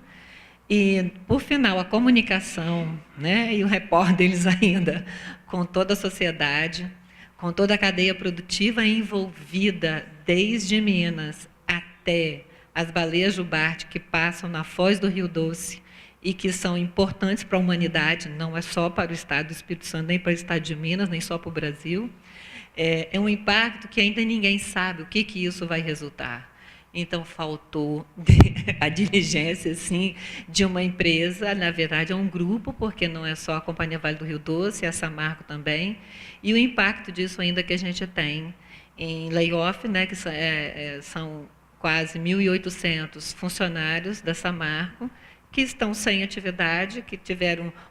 E, por final, a comunicação, né, e o repórter deles ainda, com toda a sociedade, com toda a cadeia produtiva envolvida, desde Minas até as baleias jubarte que passam na foz do Rio Doce e que são importantes para a humanidade, não é só para o Estado do Espírito Santo, nem para o Estado de Minas, nem só para o Brasil. É um impacto que ainda ninguém sabe o que isso vai resultar. Então, faltou a diligência, sim, de uma empresa, na verdade é um grupo, porque não é só a Companhia Vale do Rio Doce, é a Samarco também, e o impacto disso ainda que a gente tem em layoff, né, que são quase 1.800 funcionários da Samarco, que estão sem atividade, que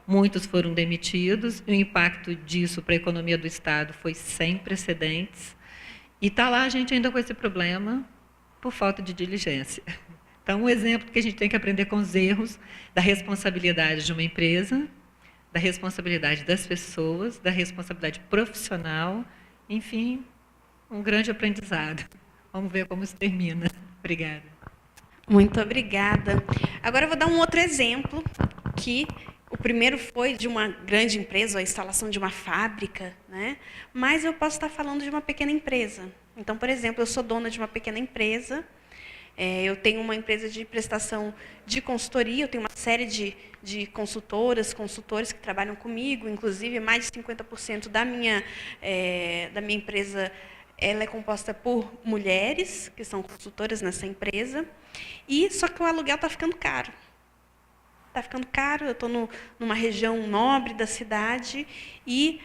muitos foram demitidos, e o impacto disso para a economia do Estado foi sem precedentes, e está lá a gente ainda com esse problema, por falta de diligência. Então, um exemplo que a gente tem que aprender com os erros da responsabilidade de uma empresa, da responsabilidade das pessoas, da responsabilidade profissional, enfim, um grande aprendizado. Vamos ver como isso termina. Obrigada. Muito obrigada. Agora eu vou dar um outro exemplo, que o primeiro foi de uma grande empresa, a instalação de uma fábrica, né? Mas eu posso estar falando de uma pequena empresa. Então, por exemplo, eu sou dona de uma pequena empresa, eu tenho uma empresa de prestação de consultoria, eu tenho uma série de consultores que trabalham comigo, inclusive mais de 50% da minha empresa ela é composta por mulheres, que são consultoras nessa empresa, só que o aluguel está ficando caro. Está ficando caro, eu estou numa região nobre da cidade e,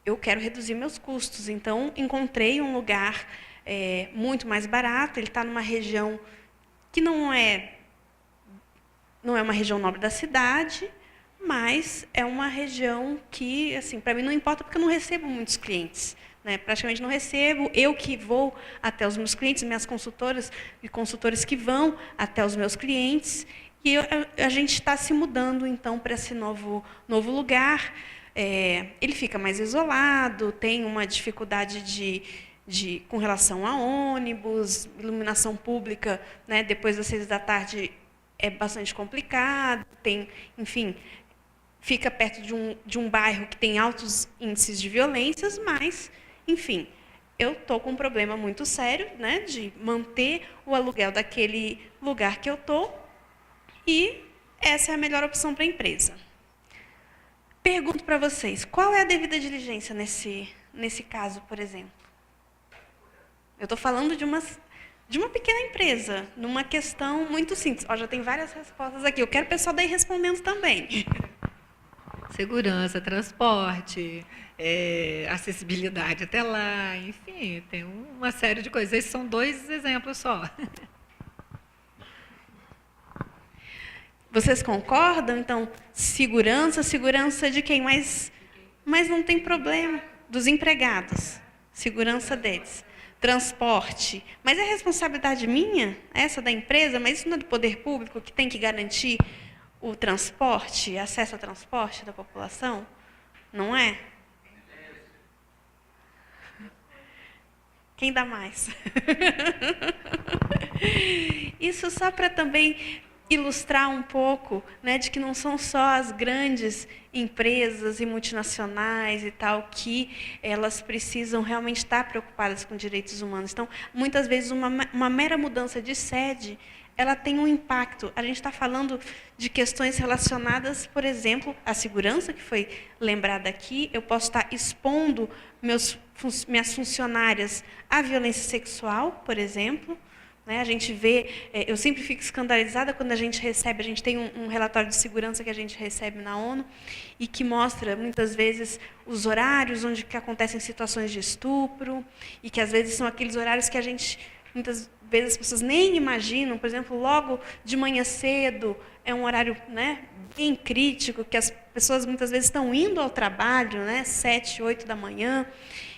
eu quero reduzir meus custos, então encontrei um lugar muito mais barato, ele está numa região que não é uma região nobre da cidade, mas é uma região que, assim, para mim não importa porque eu não recebo muitos clientes, né? Praticamente não recebo, eu que vou até os meus clientes, minhas consultoras e consultores que vão até os meus clientes, e a gente está se mudando, então, para esse novo lugar. Ele fica mais isolado, tem uma dificuldade com relação a ônibus, iluminação pública, né, depois das 6 da tarde é bastante complicado, enfim, fica perto de um bairro que tem altos índices de violências, mas, enfim, eu estou com um problema muito sério, né, de manter o aluguel daquele lugar que eu estou, e essa é a melhor opção para a empresa. Pergunto para vocês, qual é a devida diligência nesse caso, por exemplo? Eu estou falando de uma pequena empresa, numa questão muito simples. Já tem várias respostas aqui, eu quero o pessoal daí respondendo também. Segurança, transporte, acessibilidade até lá, enfim, tem uma série de coisas. Esses são 2 exemplos só. Vocês concordam? Então, segurança de quem? Mas não tem problema. Dos empregados. Segurança deles. Transporte. Mas é responsabilidade minha? Essa da empresa? Mas isso não é do poder público que tem que garantir o transporte, acesso ao transporte da população? Não é? Quem dá mais? Isso só para também ilustrar um pouco, né, de que não são só as grandes empresas e multinacionais e tal que elas precisam realmente estar preocupadas com direitos humanos. Então, muitas vezes, uma mera mudança de sede, ela tem um impacto. A gente está falando de questões relacionadas, por exemplo, à segurança, que foi lembrada aqui. Eu posso estar expondo minhas funcionárias à violência sexual, por exemplo. Né? A gente vê, eu sempre fico escandalizada quando a gente tem um relatório de segurança que a gente recebe na ONU e que mostra, muitas vezes, os horários onde que acontecem situações de estupro e que, às vezes, são aqueles horários que muitas vezes as pessoas nem imaginam. Por exemplo, logo de manhã cedo, é um horário, né, bem crítico, que as pessoas muitas vezes estão indo ao trabalho, né, 7, 8 da manhã.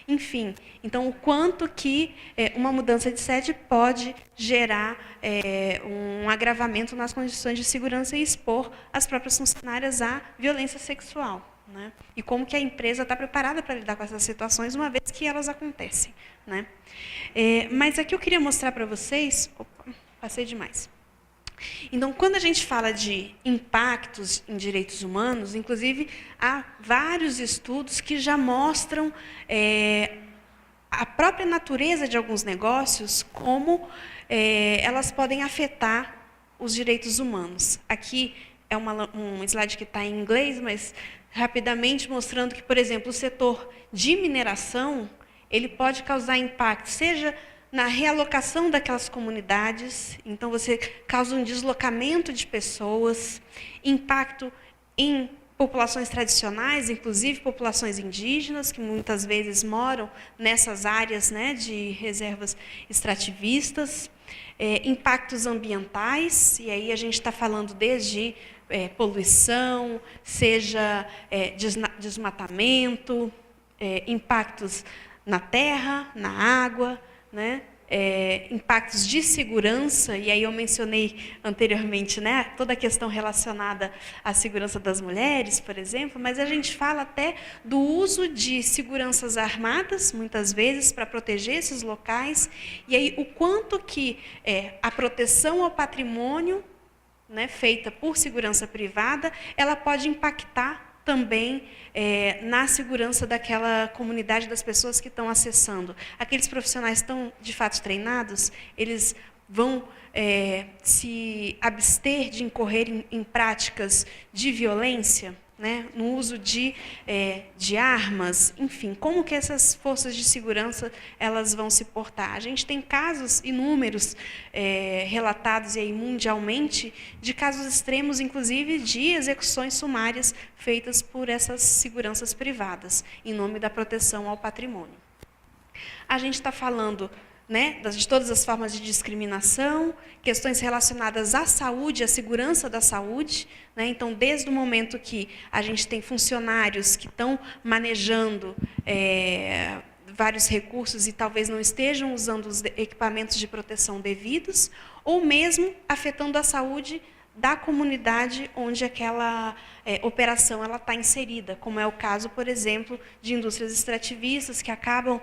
Enfim, então, o quanto que uma mudança de sede pode gerar um agravamento nas condições de segurança e expor as próprias funcionárias à violência sexual. Né? E como que a empresa está preparada para lidar com essas situações, uma vez que elas acontecem. Né? Mas aqui eu queria mostrar para vocês... Opa, passei demais. Então, quando a gente fala de impactos em direitos humanos, inclusive, há vários estudos que já mostram a própria natureza de alguns negócios, como elas podem afetar os direitos humanos. Aqui é um slide que está em inglês, mas rapidamente mostrando que, por exemplo, o setor de mineração, ele pode causar impacto, seja na realocação daquelas comunidades, então você causa um deslocamento de pessoas, impacto em populações tradicionais, inclusive populações indígenas, que muitas vezes moram nessas áreas, né, de reservas extrativistas, impactos ambientais, e aí a gente está falando desde poluição, seja desmatamento, impactos na terra, na água, né? Impactos de segurança, e aí eu mencionei anteriormente, né, toda a questão relacionada à segurança das mulheres, por exemplo, mas a gente fala até do uso de seguranças armadas, muitas vezes, para proteger esses locais, e aí o quanto que a proteção ao patrimônio, né, feita por segurança privada, ela pode impactar também na segurança daquela comunidade, das pessoas que estão acessando. Aqueles profissionais estão, de fato, treinados, eles vão se abster de incorrer em práticas de violência, né, no uso de armas, enfim, como que essas forças de segurança elas vão se portar? A gente tem casos inúmeros relatados aí mundialmente de casos extremos, inclusive de execuções sumárias feitas por essas seguranças privadas, em nome da proteção ao patrimônio. A gente está falando, né, de todas as formas de discriminação, questões relacionadas à saúde, à segurança da saúde, né? Então, desde o momento que a gente tem funcionários que estão manejando vários recursos e talvez não estejam usando os equipamentos de proteção devidos, ou mesmo afetando a saúde da comunidade onde aquela operação está inserida, como é o caso, por exemplo, de indústrias extrativistas que acabam,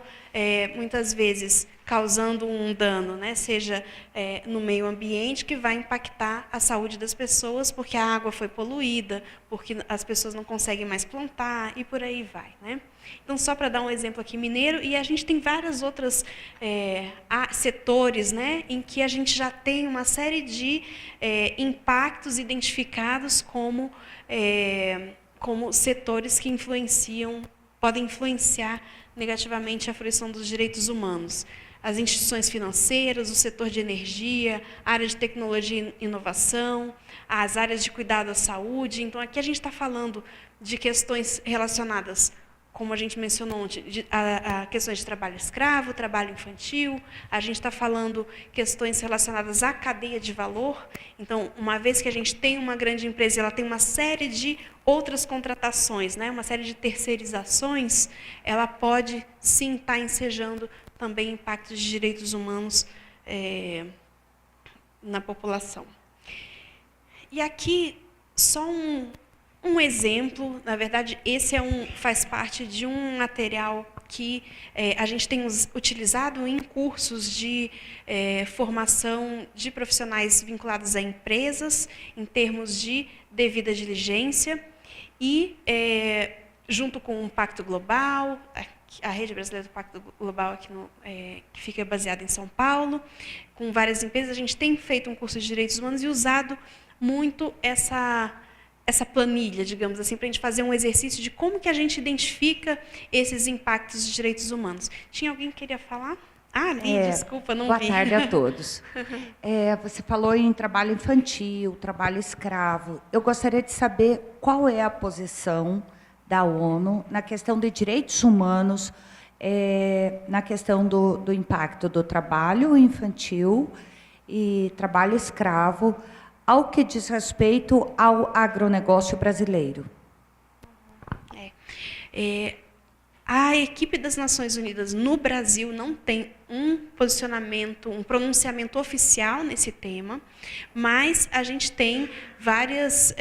muitas vezes, causando um dano, né, seja no meio ambiente, que vai impactar a saúde das pessoas, porque a água foi poluída, porque as pessoas não conseguem mais plantar, e por aí vai. Né? Então, só para dar um exemplo aqui, mineiro, e a gente tem várias outras setores, né, em que a gente já tem uma série de impactos identificados como setores que podem influenciar negativamente a fruição dos direitos humanos. As instituições financeiras, o setor de energia, a área de tecnologia e inovação, as áreas de cuidado à saúde. Então, aqui a gente está falando de questões relacionadas como a gente mencionou ontem, a questões de trabalho escravo, trabalho infantil, a gente está falando questões relacionadas à cadeia de valor. Então, uma vez que a gente tem uma grande empresa, ela tem uma série de outras contratações, né, uma série de terceirizações, ela pode, sim, estar ensejando também impactos de direitos humanos na população. E aqui, só um exemplo, na verdade, esse faz parte de um material que a gente tem utilizado em cursos de formação de profissionais vinculados a empresas, em termos de devida diligência, e, junto com o Pacto Global, a Rede Brasileira do Pacto Global, aqui que fica baseada em São Paulo, com várias empresas, a gente tem feito um curso de direitos humanos e usado muito essa planilha, digamos assim, para a gente fazer um exercício de como que a gente identifica esses impactos de direitos humanos. Tinha alguém que queria falar? Ah, Li, desculpa, não vi. Boa tarde a todos. Você falou em trabalho infantil, trabalho escravo. Eu gostaria de saber qual é a posição da ONU na questão de direitos humanos, na questão do impacto do trabalho infantil e trabalho escravo, ao que diz respeito ao agronegócio brasileiro. A equipe das Nações Unidas no Brasil não tem um posicionamento, um pronunciamento oficial nesse tema, mas a gente tem várias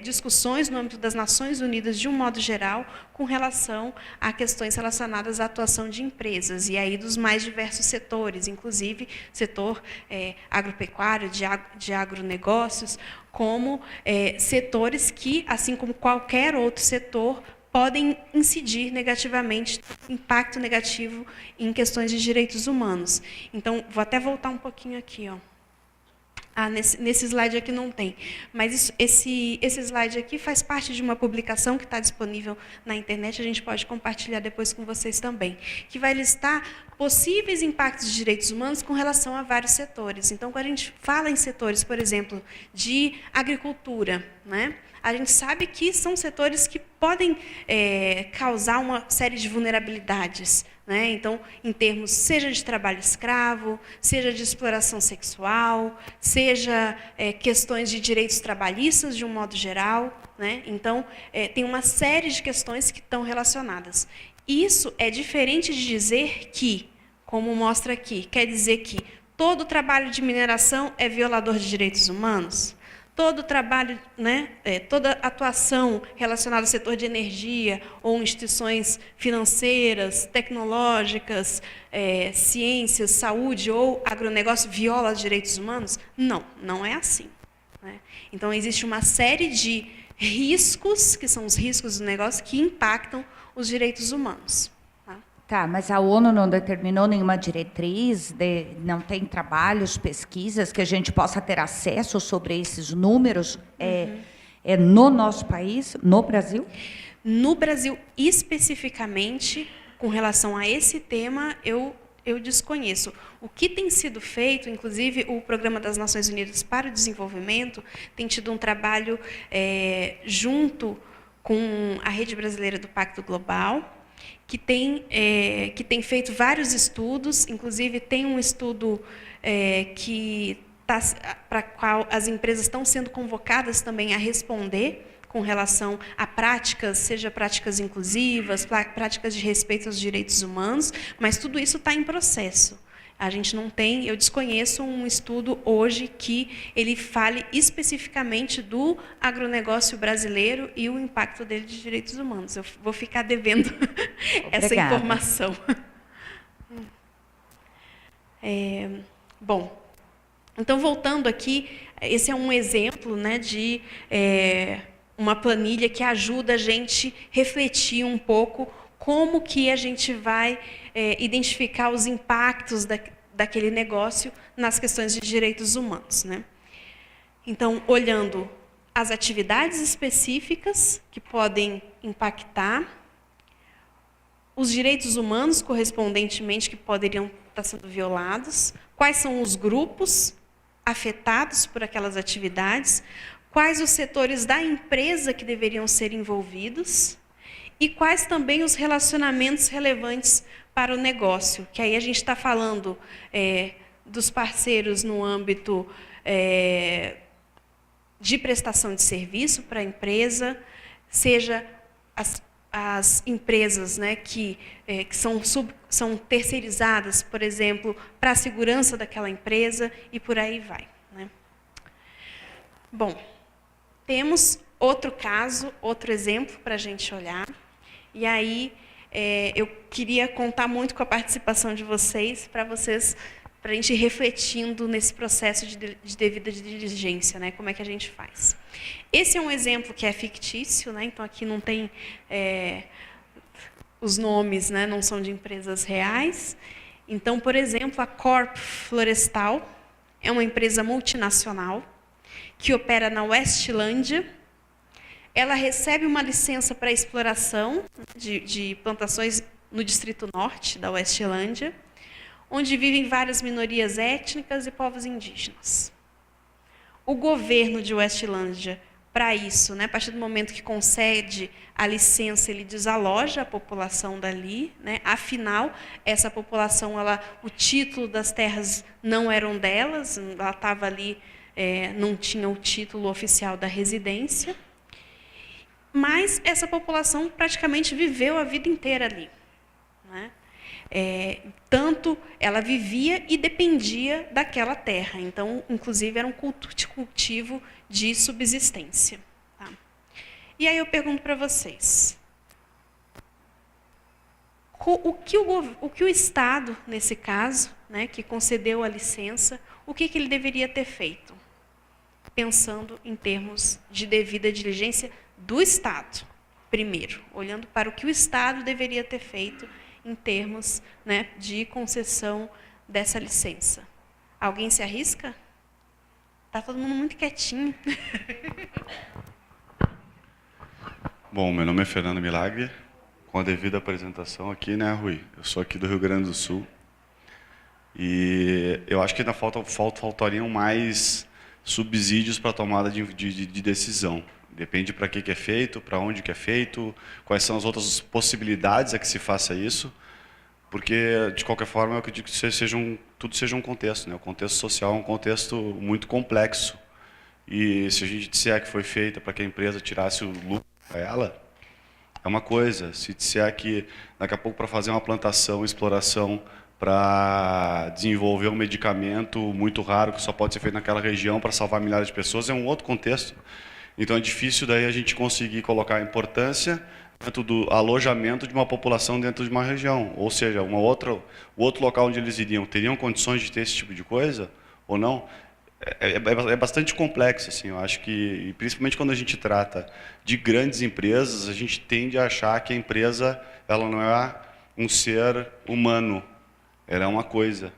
discussões no âmbito das Nações Unidas, de um modo geral, com relação a questões relacionadas à atuação de empresas, e aí dos mais diversos setores, inclusive setor agropecuário, de agronegócios, como setores que, assim como qualquer outro setor, podem incidir negativamente, impacto negativo em questões de direitos humanos. Então, vou até voltar um pouquinho aqui, ó. Nesse slide aqui não tem, mas esse slide aqui faz parte de uma publicação que está disponível na internet, a gente pode compartilhar depois com vocês também, que vai listar possíveis impactos de direitos humanos com relação a vários setores. Então, quando a gente fala em setores, por exemplo, de agricultura, né, a gente sabe que são setores que podem causar uma série de vulnerabilidades, né? Então, em termos, seja de trabalho escravo, seja de exploração sexual, seja questões de direitos trabalhistas, de um modo geral, né? Então, tem uma série de questões que estão relacionadas. Isso é diferente de dizer que, como mostra aqui, quer dizer que todo trabalho de mineração é violador de direitos humanos? Todo trabalho, né, toda atuação relacionada ao setor de energia ou instituições financeiras, tecnológicas, ciências, saúde ou agronegócio viola os direitos humanos? Não, não é assim, né? Então, existe uma série de riscos, que são os riscos do negócio, que impactam os direitos humanos. Tá, mas a ONU não determinou nenhuma diretriz, não tem trabalhos, pesquisas que a gente possa ter acesso sobre esses números no nosso país, no Brasil? No Brasil, especificamente, com relação a esse tema, eu desconheço. O que tem sido feito, inclusive o Programa das Nações Unidas para o Desenvolvimento, tem tido um trabalho junto com a Rede Brasileira do Pacto Global, que tem feito vários estudos, inclusive tem um estudo para qual as empresas estão sendo convocadas também a responder com relação a práticas, seja práticas inclusivas, práticas de respeito aos direitos humanos, mas tudo isso está em processo. A gente não tem, eu desconheço um estudo hoje que ele fale especificamente do agronegócio brasileiro e o impacto dele de direitos humanos. Eu vou ficar devendo essa informação. Bom, então, voltando aqui, esse é um exemplo, né, de uma planilha que ajuda a gente refletir um pouco como que a gente vai identificar os impactos daquele negócio nas questões de direitos humanos, né? Então, olhando as atividades específicas que podem impactar, os direitos humanos correspondentemente que poderiam estar sendo violados, quais são os grupos afetados por aquelas atividades, quais os setores da empresa que deveriam ser envolvidos, e quais também os relacionamentos relevantes para o negócio, que aí a gente está falando dos parceiros no âmbito de prestação de serviço para a empresa, seja as empresas, né, que são terceirizadas, por exemplo, para a segurança daquela empresa, e por aí vai, né? Bom, temos outro caso, outro exemplo para a gente olhar, e aí eu queria contar muito com a participação de vocês, para a gente ir refletindo nesse processo de devida diligência, né? Como é que a gente faz. Esse é um exemplo que é fictício, né? Então aqui não tem os nomes, né? Não são de empresas reais. Então, por exemplo, a Corp Florestal é uma empresa multinacional que opera na Westlândia. Ela recebe uma licença para exploração de plantações no Distrito Norte da Westlândia, onde vivem várias minorias étnicas e povos indígenas. O governo de Westlândia, para isso, né, a partir do momento que concede a licença, ele desaloja a população dali, né? Afinal, essa população, o título das terras não eram delas, ela estava ali, não tinha o título oficial da residência, mas essa população praticamente viveu a vida inteira ali, né? Tanto ela vivia e dependia daquela terra. Então, inclusive, era um cultivo de subsistência. Tá? E aí eu pergunto para vocês, o que o Estado, nesse caso, né, que concedeu a licença, o que ele deveria ter feito? Pensando em termos de devida diligência do Estado, primeiro, olhando para o que o Estado deveria ter feito em termos, né, de concessão dessa licença. Alguém se arrisca? Está todo mundo muito quietinho. Bom, meu nome é Fernando Milagre, com a devida apresentação aqui, né, Rui? Eu sou aqui do Rio Grande do Sul. E eu acho que ainda faltariam mais subsídios para a tomada de decisão. Depende para que é feito, para onde que é feito, quais são as outras possibilidades a que se faça isso, porque, de qualquer forma, eu acredito que tudo seja um contexto, né? O contexto social é um contexto muito complexo, e se a gente disser que foi feita para que a empresa tirasse o lucro para ela, é uma coisa. Se disser que, daqui a pouco, para fazer uma plantação, exploração, para desenvolver um medicamento muito raro, que só pode ser feito naquela região para salvar milhares de pessoas, é um outro contexto. Então é difícil daí a gente conseguir colocar a importância dentro do alojamento de uma população dentro de uma região. Ou seja, o outro local onde eles teriam condições de ter esse tipo de coisa ou não? É bastante complexo, assim. Eu acho que, e principalmente quando a gente trata de grandes empresas, a gente tende a achar que a empresa ela não é um ser humano, ela é uma coisa.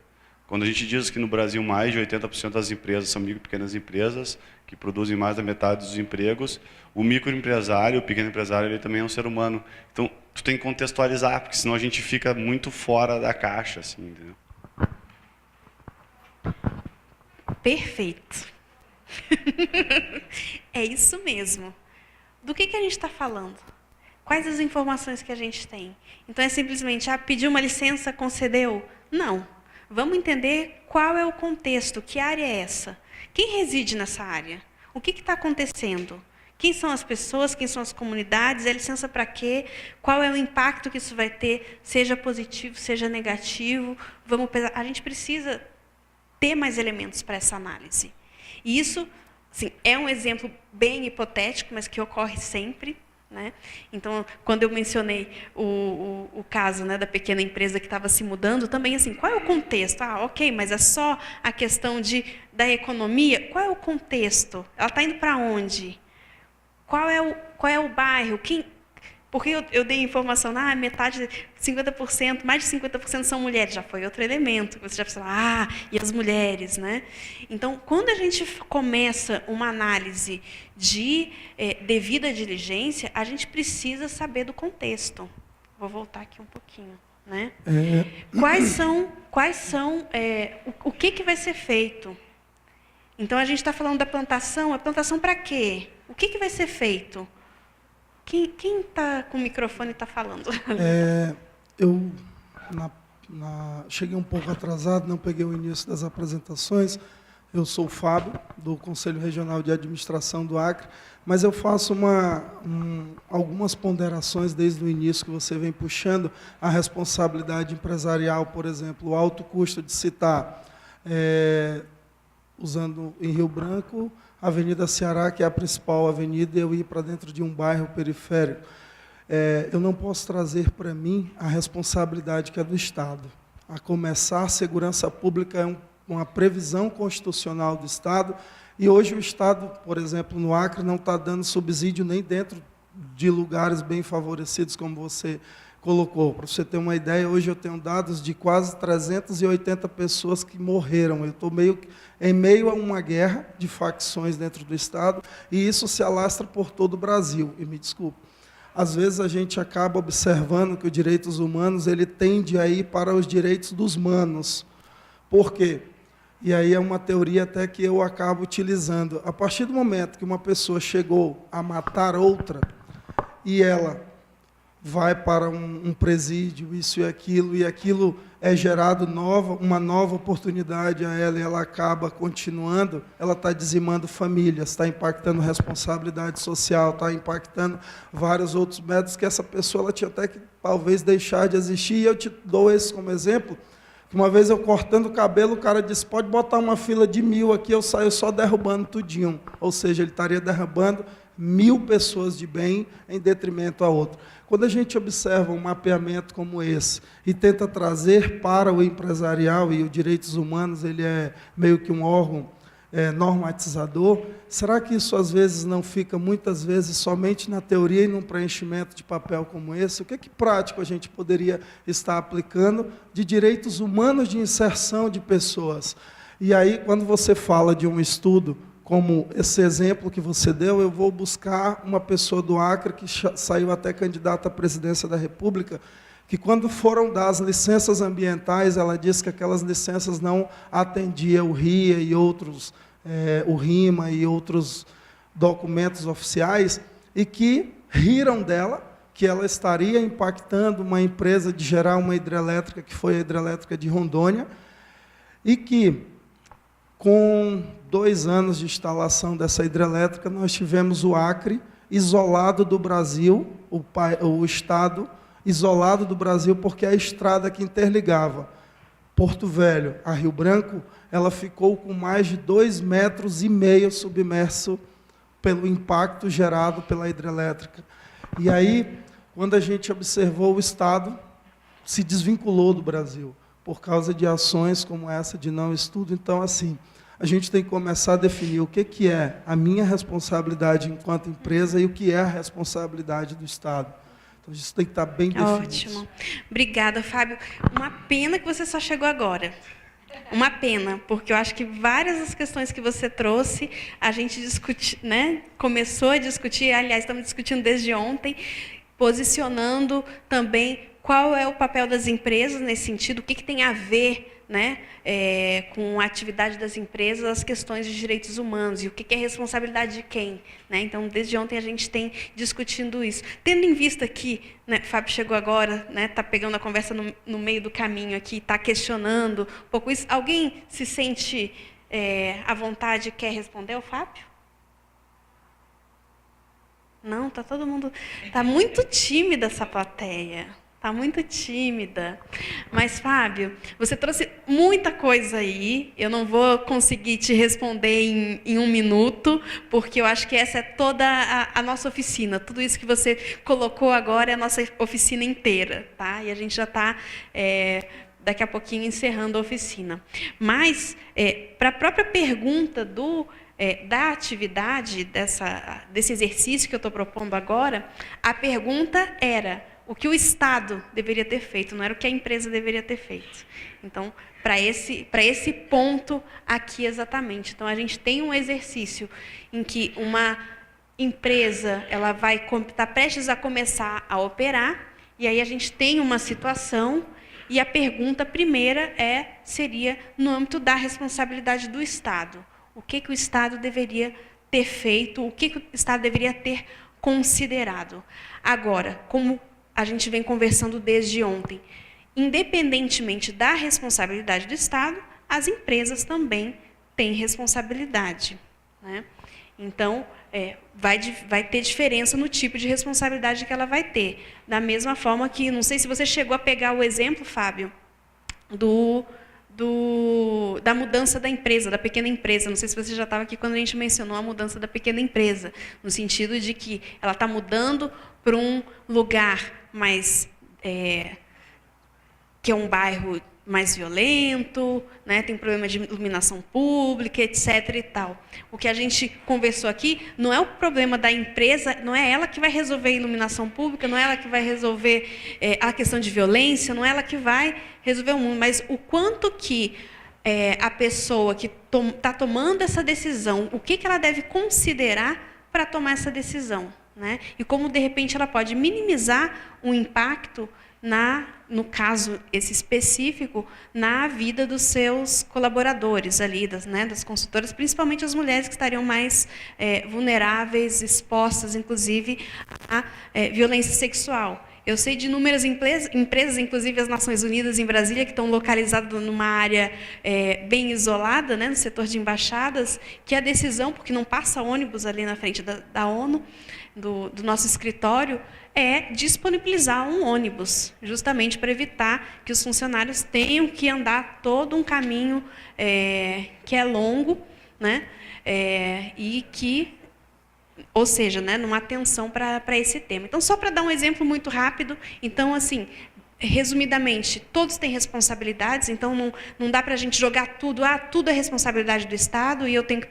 Quando a gente diz que no Brasil mais de 80% das empresas são micro e pequenas empresas, que produzem mais da metade dos empregos, o microempresário, o pequeno empresário, ele também é um ser humano. Então, tu tem que contextualizar, porque senão a gente fica muito fora da caixa, assim, entendeu? Perfeito. É isso mesmo. Do que a gente está falando? Quais as informações que a gente tem? Então, é simplesmente, pediu uma licença, concedeu? Não. Vamos entender qual é o contexto, que área é essa? Quem reside nessa área? O que está acontecendo? Quem são as pessoas? Quem são as comunidades? É licença para quê? Qual é o impacto que isso vai ter? Seja positivo, seja negativo? Vamos pesar. A gente precisa ter mais elementos para essa análise. E isso, assim, é um exemplo bem hipotético, mas que ocorre sempre, né? Então, quando eu mencionei o caso, né, da pequena empresa que estava se mudando, também assim, qual é o contexto? Ok, mas é só a questão da economia? Qual é o contexto? Ela está indo para onde? Qual é o bairro? Porque eu dei informação, metade, 50%, mais de 50% são mulheres. Já foi outro elemento. Você já pensou, e as mulheres, né? Então, quando a gente começa uma análise de devida diligência, a gente precisa saber do contexto. Vou voltar aqui um pouquinho, né? O que vai ser feito? Então, a gente está falando da plantação. A plantação para quê? O que vai ser feito? Quem está com o microfone está falando? Eu cheguei um pouco atrasado, não peguei o início das apresentações. Eu sou o Fábio, do Conselho Regional de Administração do Acre, mas eu faço algumas ponderações desde o início que você vem puxando a responsabilidade empresarial, por exemplo, o alto custo de citar, usando em Rio Branco, a Avenida Ceará, que é a principal avenida, e eu ir para dentro de um bairro periférico. Eu não posso trazer para mim a responsabilidade que é do Estado. A começar, a segurança pública é uma previsão constitucional do Estado, e hoje o Estado, por exemplo, no Acre, não está dando subsídio nem dentro de lugares bem favorecidos, como você colocou. Para você ter uma ideia, hoje eu tenho dados de quase 380 pessoas que morreram. Eu estou em meio a uma guerra de facções dentro do Estado, e isso se alastra por todo o Brasil. E me desculpe, às vezes a gente acaba observando que os direitos humanos ele tende a ir para os direitos dos manos. Por quê? E aí é uma teoria até que eu acabo utilizando. A partir do momento que uma pessoa chegou a matar outra, e ela vai para um presídio, isso e aquilo é gerado uma nova oportunidade a ela, e ela acaba continuando, ela está dizimando famílias, está impactando responsabilidade social, está impactando vários outros métodos que essa pessoa ela tinha até que talvez deixar de existir. E eu te dou esse como exemplo. Uma vez eu cortando o cabelo, o cara disse, pode botar uma fila de 1000 aqui, eu saio só derrubando tudinho. Ou seja, ele estaria derrubando 1000 pessoas de bem em detrimento a outra. Quando a gente observa um mapeamento como esse e tenta trazer para o empresarial, e os direitos humanos ele é meio que um órgão normatizador, será que isso às vezes não fica muitas vezes somente na teoria e num preenchimento de papel como esse? O que prático a gente poderia estar aplicando de direitos humanos de inserção de pessoas? E aí, quando você fala de um estudo como esse exemplo que você deu, eu vou buscar uma pessoa do Acre que saiu até candidata à presidência da República, que quando foram dar as licenças ambientais, ela disse que aquelas licenças não atendiam o RIA e outros, o RIMA e outros documentos oficiais, e que riram dela, que ela estaria impactando uma empresa de gerar uma hidrelétrica, que foi a hidrelétrica de Rondônia, e que, com 2 anos de instalação dessa hidrelétrica, nós tivemos o Acre isolado do Brasil, o Estado isolado do Brasil, porque a estrada que interligava Porto Velho a Rio Branco, ela ficou com mais de 2,5 metros submerso pelo impacto gerado pela hidrelétrica. E aí, quando a gente observou, o Estado se desvinculou do Brasil, por causa de ações como essa de não estudo. Então, assim, a gente tem que começar a definir o que é a minha responsabilidade enquanto empresa e o que é a responsabilidade do Estado. Então, isso tem que estar bem definido. Ótimo. Obrigada, Fábio. Uma pena que você só chegou agora. Uma pena, porque eu acho que várias das questões que você trouxe, a gente começou a discutir, aliás, estamos discutindo desde ontem, posicionando também qual é o papel das empresas nesse sentido, o que tem a ver com a atividade das empresas, as questões de direitos humanos, e o que é responsabilidade de quem. Então, desde ontem a gente tem discutindo isso. Tendo em vista que Fábio chegou agora, está pegando a conversa no meio do caminho aqui, está questionando um pouco isso. Alguém se sente à vontade e quer responder ao Fábio? Não, está todo mundo... Está muito tímida essa plateia. Está muito tímida. Mas, Fábio, você trouxe muita coisa aí. Eu não vou conseguir te responder em 1 minuto, porque eu acho que essa é toda a nossa oficina. Tudo isso que você colocou agora é a nossa oficina inteira. Tá? E a gente já está, daqui a pouquinho, encerrando a oficina. Mas, para a própria pergunta da atividade, desse exercício que eu estou propondo agora, a pergunta era... o que o Estado deveria ter feito, não era o que a empresa deveria ter feito. Então, para esse ponto aqui exatamente. Então, a gente tem um exercício em que uma empresa ela vai estar prestes a começar a operar, e aí a gente tem uma situação, e a pergunta primeira seria no âmbito da responsabilidade do Estado. O que o Estado deveria ter feito, o que o Estado deveria ter considerado. Agora, como a gente vem conversando desde ontem, independentemente da responsabilidade do Estado, as empresas também têm responsabilidade, né? Então, vai ter diferença no tipo de responsabilidade que ela vai ter. Da mesma forma que, não sei se você chegou a pegar o exemplo, Fábio, da mudança da empresa, da pequena empresa. Não sei se você já estava aqui quando a gente mencionou a mudança da pequena empresa, no sentido de que ela está mudando para um lugar mais... que é um bairro mais violento, né, tem problema de iluminação pública, etc. e tal. O que a gente conversou aqui não é o problema da empresa, não é ela que vai resolver a iluminação pública, não é ela que vai resolver a questão de violência, não é ela que vai resolver o mundo, mas o quanto que a pessoa que está tomando essa decisão, o que ela deve considerar para tomar essa decisão, né? E como, de repente, ela pode minimizar o impacto no caso esse específico, na vida dos seus colaboradores ali, das consultoras, principalmente as mulheres que estariam mais vulneráveis, expostas, inclusive, à violência sexual. Eu sei de inúmeras empresas, inclusive as Nações Unidas em Brasília, que estão localizadas numa área bem isolada, né, no setor de embaixadas, que a decisão, porque não passa ônibus ali na frente da ONU, do nosso escritório, é disponibilizar um ônibus, justamente para evitar que os funcionários tenham que andar todo um caminho que é longo, né, e que, ou seja, né, numa atenção para esse tema. Então, só para dar um exemplo muito rápido, então, assim, resumidamente, todos têm responsabilidades, então não dá para a gente jogar tudo, tudo é responsabilidade do Estado e eu tenho que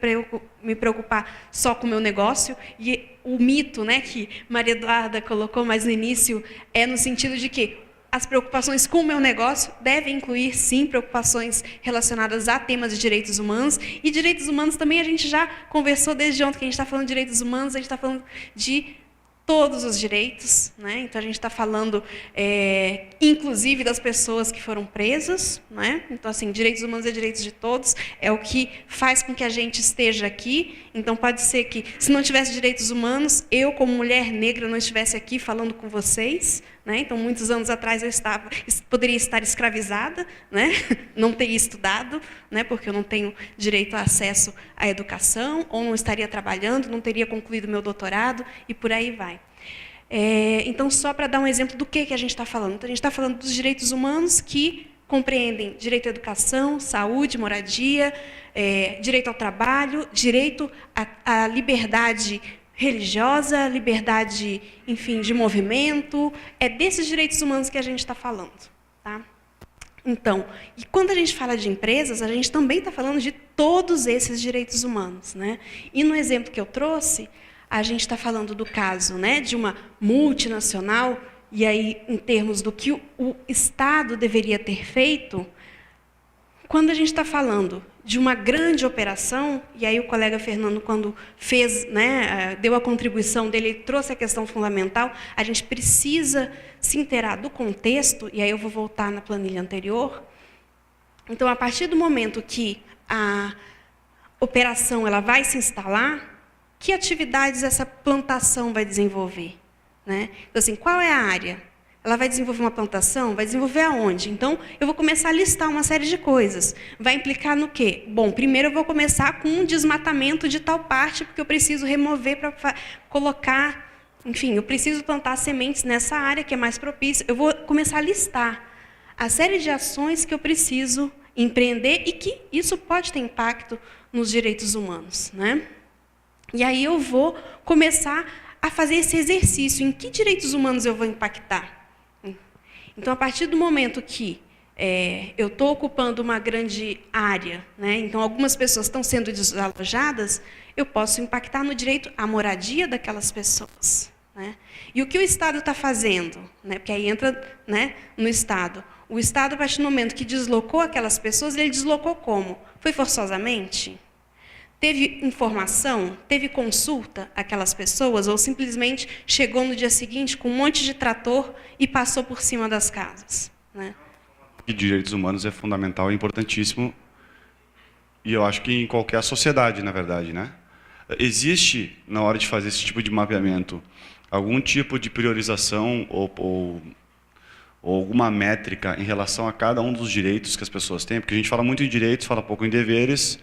me preocupar só com o meu negócio. E o mito, né, que Maria Eduarda colocou mais no início é no sentido de que as preocupações com o meu negócio devem incluir, sim, preocupações relacionadas a temas de direitos humanos. E direitos humanos também a gente já conversou desde ontem, que a gente está falando de direitos humanos, a gente está falando de todos os direitos, né? Então a gente está falando, inclusive, das pessoas que foram presas, né? Então, assim, direitos humanos é direitos de todos, é o que faz com que a gente esteja aqui. Então, pode ser que, se não tivesse direitos humanos, eu, como mulher negra, não estivesse aqui falando com vocês, né? Então, muitos anos atrás, eu poderia estar escravizada, né? Não teria estudado, né? Porque eu não tenho direito a acesso à educação, ou não estaria trabalhando, não teria concluído meu doutorado, e por aí vai. Então, só para dar um exemplo do que a gente está falando. Então, a gente está falando dos direitos humanos que compreendem direito à educação, saúde, moradia, direito ao trabalho, direito à liberdade religiosa, liberdade, enfim, de movimento. É desses direitos humanos que a gente está falando, tá? Então, e quando a gente fala de empresas, a gente também está falando de todos esses direitos humanos, né? E no exemplo que eu trouxe, a gente está falando do caso, né, de uma multinacional, e aí, em termos do que o Estado deveria ter feito, quando a gente está falando de uma grande operação, e aí o colega Fernando, quando fez, né, deu a contribuição dele, ele trouxe a questão fundamental, a gente precisa se inteirar do contexto, e aí eu vou voltar na planilha anterior. Então, a partir do momento que a operação ela vai se instalar, que atividades essa plantação vai desenvolver, né? Então, assim, qual é a área? Ela vai desenvolver uma plantação? Vai desenvolver aonde? Então, eu vou começar a listar uma série de coisas. Vai implicar no quê? Bom, primeiro eu vou começar com um desmatamento de tal parte, porque eu preciso remover para colocar... Enfim, eu preciso plantar sementes nessa área que é mais propícia. Eu vou começar a listar a série de ações que eu preciso empreender e que isso pode ter impacto nos direitos humanos, né? E aí eu vou começar a fazer esse exercício. Em que direitos humanos eu vou impactar? Então, a partir do momento que eu estou ocupando uma grande área, né, então algumas pessoas estão sendo desalojadas, eu posso impactar no direito à moradia daquelas pessoas, né? E o que o Estado está fazendo? Né, porque aí entra, né, no Estado. O Estado, a partir do momento que deslocou aquelas pessoas, ele deslocou como? Foi forçosamente? Teve informação? Teve consulta àquelas pessoas? Ou simplesmente chegou no dia seguinte com um monte de trator e passou por cima das casas, né? E direitos humanos é fundamental e importantíssimo, e eu acho que em qualquer sociedade, na verdade, né? Existe, na hora de fazer esse tipo de mapeamento, algum tipo de priorização ou alguma métrica em relação a cada um dos direitos que as pessoas têm? Porque a gente fala muito em direitos, fala pouco em deveres,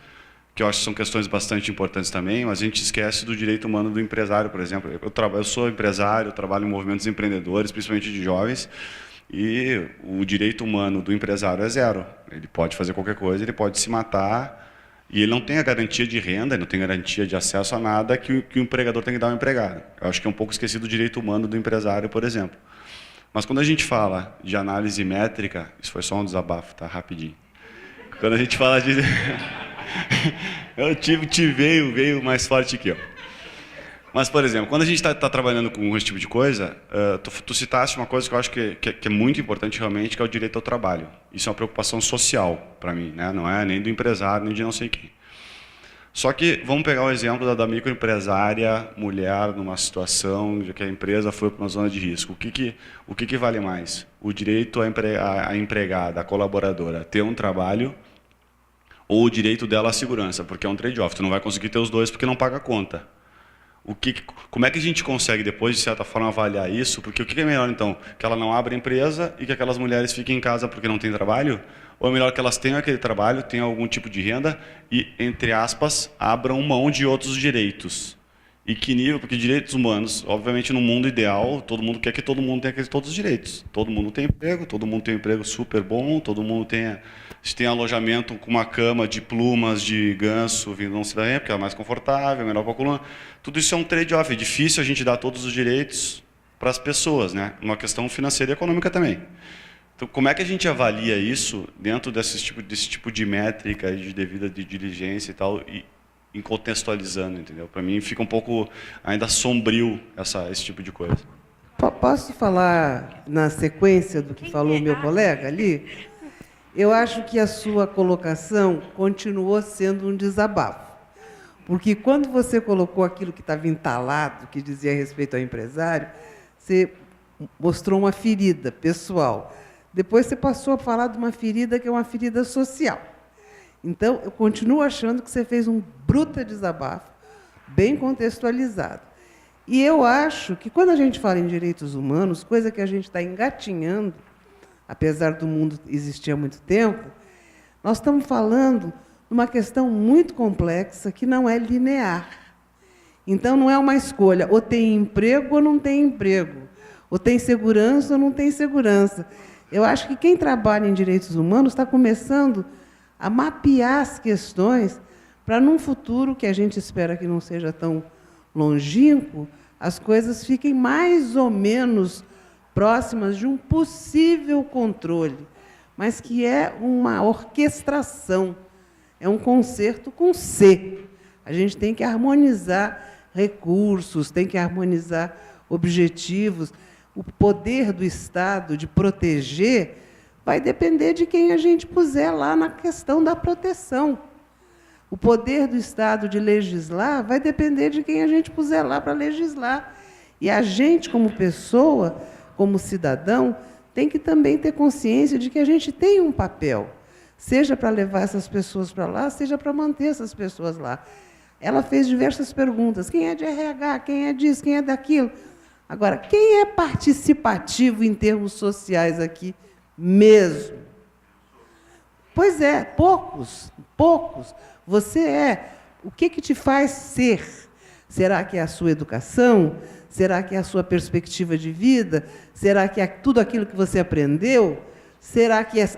que eu acho que são questões bastante importantes também, mas a gente esquece do direito humano do empresário, por exemplo. Eu sou empresário, eu trabalho em movimentos empreendedores, principalmente de jovens, e o direito humano do empresário é zero. Ele pode fazer qualquer coisa, ele pode se matar, e ele não tem a garantia de renda, ele não tem garantia de acesso a nada que o empregador tem que dar ao empregado. Eu acho que é um pouco esquecido o direito humano do empresário, por exemplo. Mas quando a gente fala de análise métrica, isso foi só um desabafo, tá? Rapidinho. Quando a gente fala de... veio mais forte que eu. Mas, por exemplo, quando a gente está trabalhando com esse tipo de coisa, tu citaste uma coisa que eu acho que é muito importante realmente, que é o direito ao trabalho. Isso é uma preocupação social para mim, né? Não é nem do empresário, nem de não sei quem. Só que vamos pegar o exemplo da microempresária, mulher, numa situação de que a empresa foi para uma zona de risco. O que vale mais? O direito à empregada, à colaboradora, ter um trabalho, ou o direito dela à segurança, porque é um trade-off. Tu não vai conseguir ter os dois porque não paga a conta. Como é que a gente consegue, depois, de certa forma, avaliar isso? Porque o que é melhor, então? Que ela não abra empresa e que aquelas mulheres fiquem em casa porque não têm trabalho? Ou é melhor que elas tenham aquele trabalho, tenham algum tipo de renda e, entre aspas, abram mão de outros direitos? E que nível? Porque direitos humanos, obviamente, no mundo ideal, todo mundo quer que todo mundo tenha todos os direitos. Todo mundo tem emprego, todo mundo tem um emprego super bom, todo mundo tem alojamento com uma cama de plumas de ganso vindo não se dá porque é mais confortável, melhor para a coluna. Tudo isso é um trade-off. É difícil a gente dar todos os direitos para as pessoas, né? Uma questão financeira e econômica também. Então, como é que a gente avalia isso dentro desse tipo de métrica de devida de diligência e tal, e contextualizando, entendeu? Para mim fica um pouco ainda sombrio esse tipo de coisa. Posso falar na sequência do que falou o meu colega ali? Eu acho que a sua colocação continuou sendo um desabafo. Porque quando você colocou aquilo que estava entalado, que dizia respeito ao empresário, você mostrou uma ferida pessoal. Depois você passou a falar de uma ferida que é uma ferida social. Então, eu continuo achando que você fez um bruto desabafo, bem contextualizado. E eu acho que, quando a gente fala em direitos humanos, coisa que a gente está engatinhando, apesar do mundo existir há muito tempo, nós estamos falando de uma questão muito complexa que não é linear. Então, não é uma escolha, ou tem emprego ou não tem emprego, ou tem segurança ou não tem segurança. Eu acho que quem trabalha em direitos humanos está começando a mapear as questões para, num futuro que a gente espera que não seja tão longínquo, as coisas fiquem mais ou menos próximas de um possível controle, mas que é uma orquestração, é um concerto com C. A gente tem que harmonizar recursos, tem que harmonizar objetivos. O poder do Estado de proteger vai depender de quem a gente puser lá na questão da proteção. O poder do Estado de legislar vai depender de quem a gente puser lá para legislar. E a gente, como pessoa, como cidadão, tem que também ter consciência de que a gente tem um papel, seja para levar essas pessoas para lá, seja para manter essas pessoas lá. Ela fez diversas perguntas. Quem é de RH? Quem é disso? Quem é daquilo? Agora, quem é participativo em termos sociais aqui mesmo? Pois é, poucos. Você é. O que te faz ser? Será que é a sua educação? Será que é a sua perspectiva de vida? Será que é tudo aquilo que você aprendeu? Será que é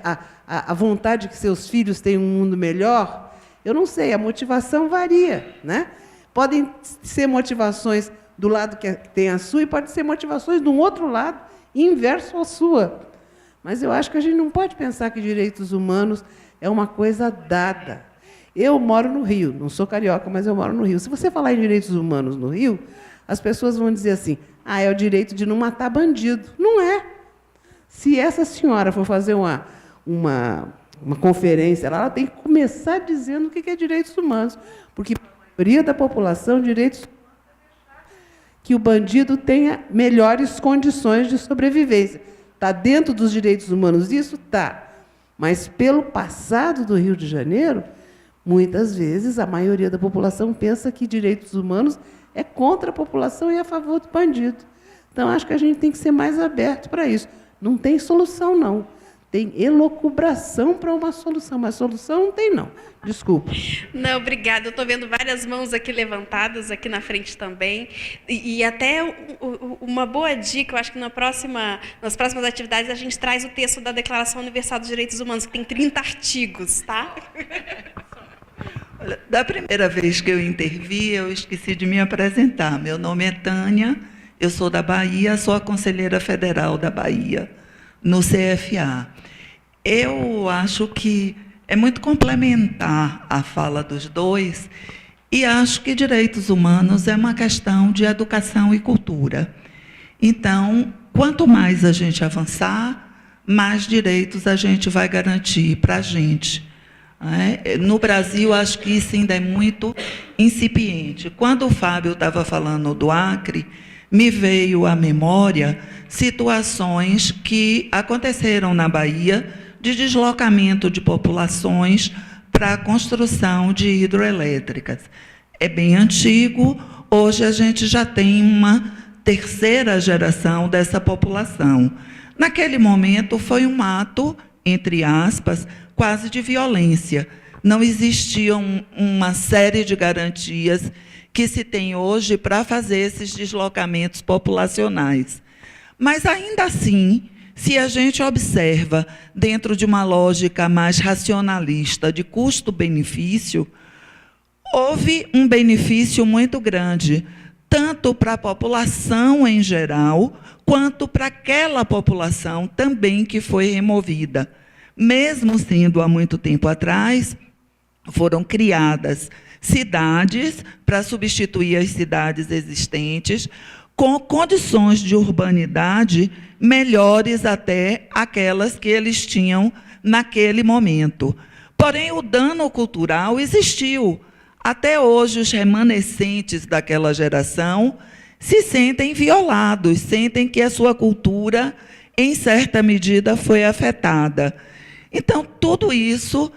a vontade que seus filhos tenham um mundo melhor? Eu não sei, a motivação varia, né? Podem ser motivações do lado que tem a sua e pode ser motivações de um outro lado, inverso à sua. Mas eu acho que a gente não pode pensar que direitos humanos é uma coisa dada. Eu moro no Rio, não sou carioca, mas eu moro no Rio. Se você falar em direitos humanos no Rio, as pessoas vão dizer assim, é o direito de não matar bandido. Não é. Se essa senhora for fazer uma conferência, ela tem que começar dizendo o que é direitos humanos, porque a maioria da população, direitos humanos que o bandido tenha melhores condições de sobrevivência. Está dentro dos direitos humanos isso? Está. Mas, pelo passado do Rio de Janeiro, Muitas vezes, a maioria da população pensa que direitos humanos é contra a população e a favor do bandido. Então, acho que a gente tem que ser mais aberto para isso. Não tem solução, não. Tem elucubração para uma solução, mas solução não tem, não. Desculpa. Não, obrigada. Eu estou vendo várias mãos aqui levantadas, aqui na frente também. E até uma boa dica, eu acho que nas próximas atividades a gente traz o texto da Declaração Universal dos Direitos Humanos, que tem 30 artigos, tá? Olha, da primeira vez que eu intervi, eu esqueci de me apresentar. Meu nome é Tânia, eu sou da Bahia, sou a conselheira federal da Bahia, no CFA. Eu acho que é muito complementar a fala dos dois e acho que direitos humanos é uma questão de educação e cultura. Então, quanto mais a gente avançar, mais direitos a gente vai garantir para a gente. No Brasil, acho que isso ainda é muito incipiente. Quando o Fábio estava falando do Acre, me veio à memória situações que aconteceram na Bahia de deslocamento de populações para a construção de hidroelétricas. É bem antigo, hoje a gente já tem uma terceira geração dessa população. Naquele momento foi um ato, entre aspas, quase de violência. Não existia uma série de garantias que se tem hoje para fazer esses deslocamentos populacionais. Mas, ainda assim, se a gente observa dentro de uma lógica mais racionalista de custo-benefício, houve um benefício muito grande, tanto para a população em geral, quanto para aquela população também que foi removida. Mesmo sendo há muito tempo atrás, foram criadas cidades para substituir as cidades existentes, com condições de urbanidade melhores até aquelas que eles tinham naquele momento. Porém, o dano cultural existiu. Até hoje, os remanescentes daquela geração se sentem violados, sentem que a sua cultura, em certa medida, foi afetada. Então, tudo isso,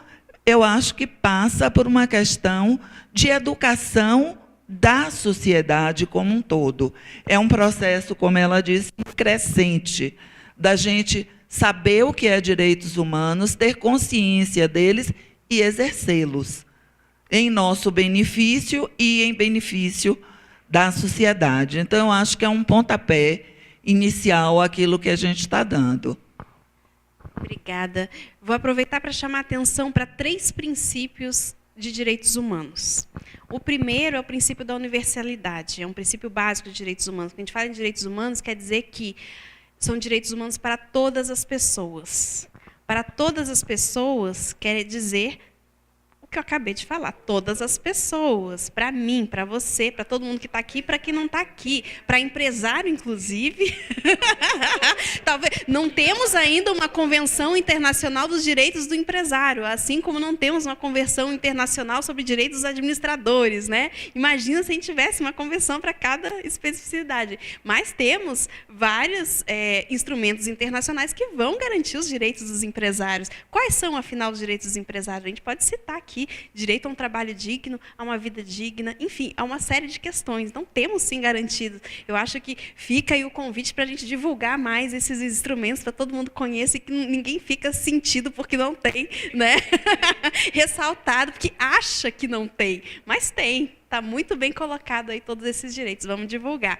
eu acho que passa por uma questão de educação da sociedade como um todo. É um processo, como ela disse, crescente, da gente saber o que é direitos humanos, ter consciência deles e exercê-los, em nosso benefício e em benefício da sociedade. Então, eu acho que é um pontapé inicial aquilo que a gente está dando. Obrigada. Vou aproveitar para chamar a atenção para 3 princípios de direitos humanos. O primeiro é o princípio da universalidade, é um princípio básico de direitos humanos. Quando a gente fala em direitos humanos, quer dizer que são direitos humanos para todas as pessoas. Para todas as pessoas quer dizer o que eu acabei de falar, todas as pessoas, para mim, para você, para todo mundo que está aqui, para quem não está aqui, para empresário, inclusive. Talvez não temos ainda uma convenção internacional dos direitos do empresário, assim como não temos uma convenção internacional sobre direitos dos administradores, né? Imagina se a gente tivesse uma convenção para cada especificidade. Mas temos vários instrumentos internacionais que vão garantir os direitos dos empresários. Quais são, afinal, os direitos dos empresários? A gente pode citar aqui direito a um trabalho digno, a uma vida digna, enfim, a uma série de questões. Então, temos sim garantidos. Eu acho que fica aí o convite para a gente divulgar mais esses instrumentos, para todo mundo conhecer, e que ninguém fica sentido porque não tem, né? Ressaltado, porque acha que não tem, mas tem. Está muito bem colocado aí todos esses direitos. Vamos divulgar.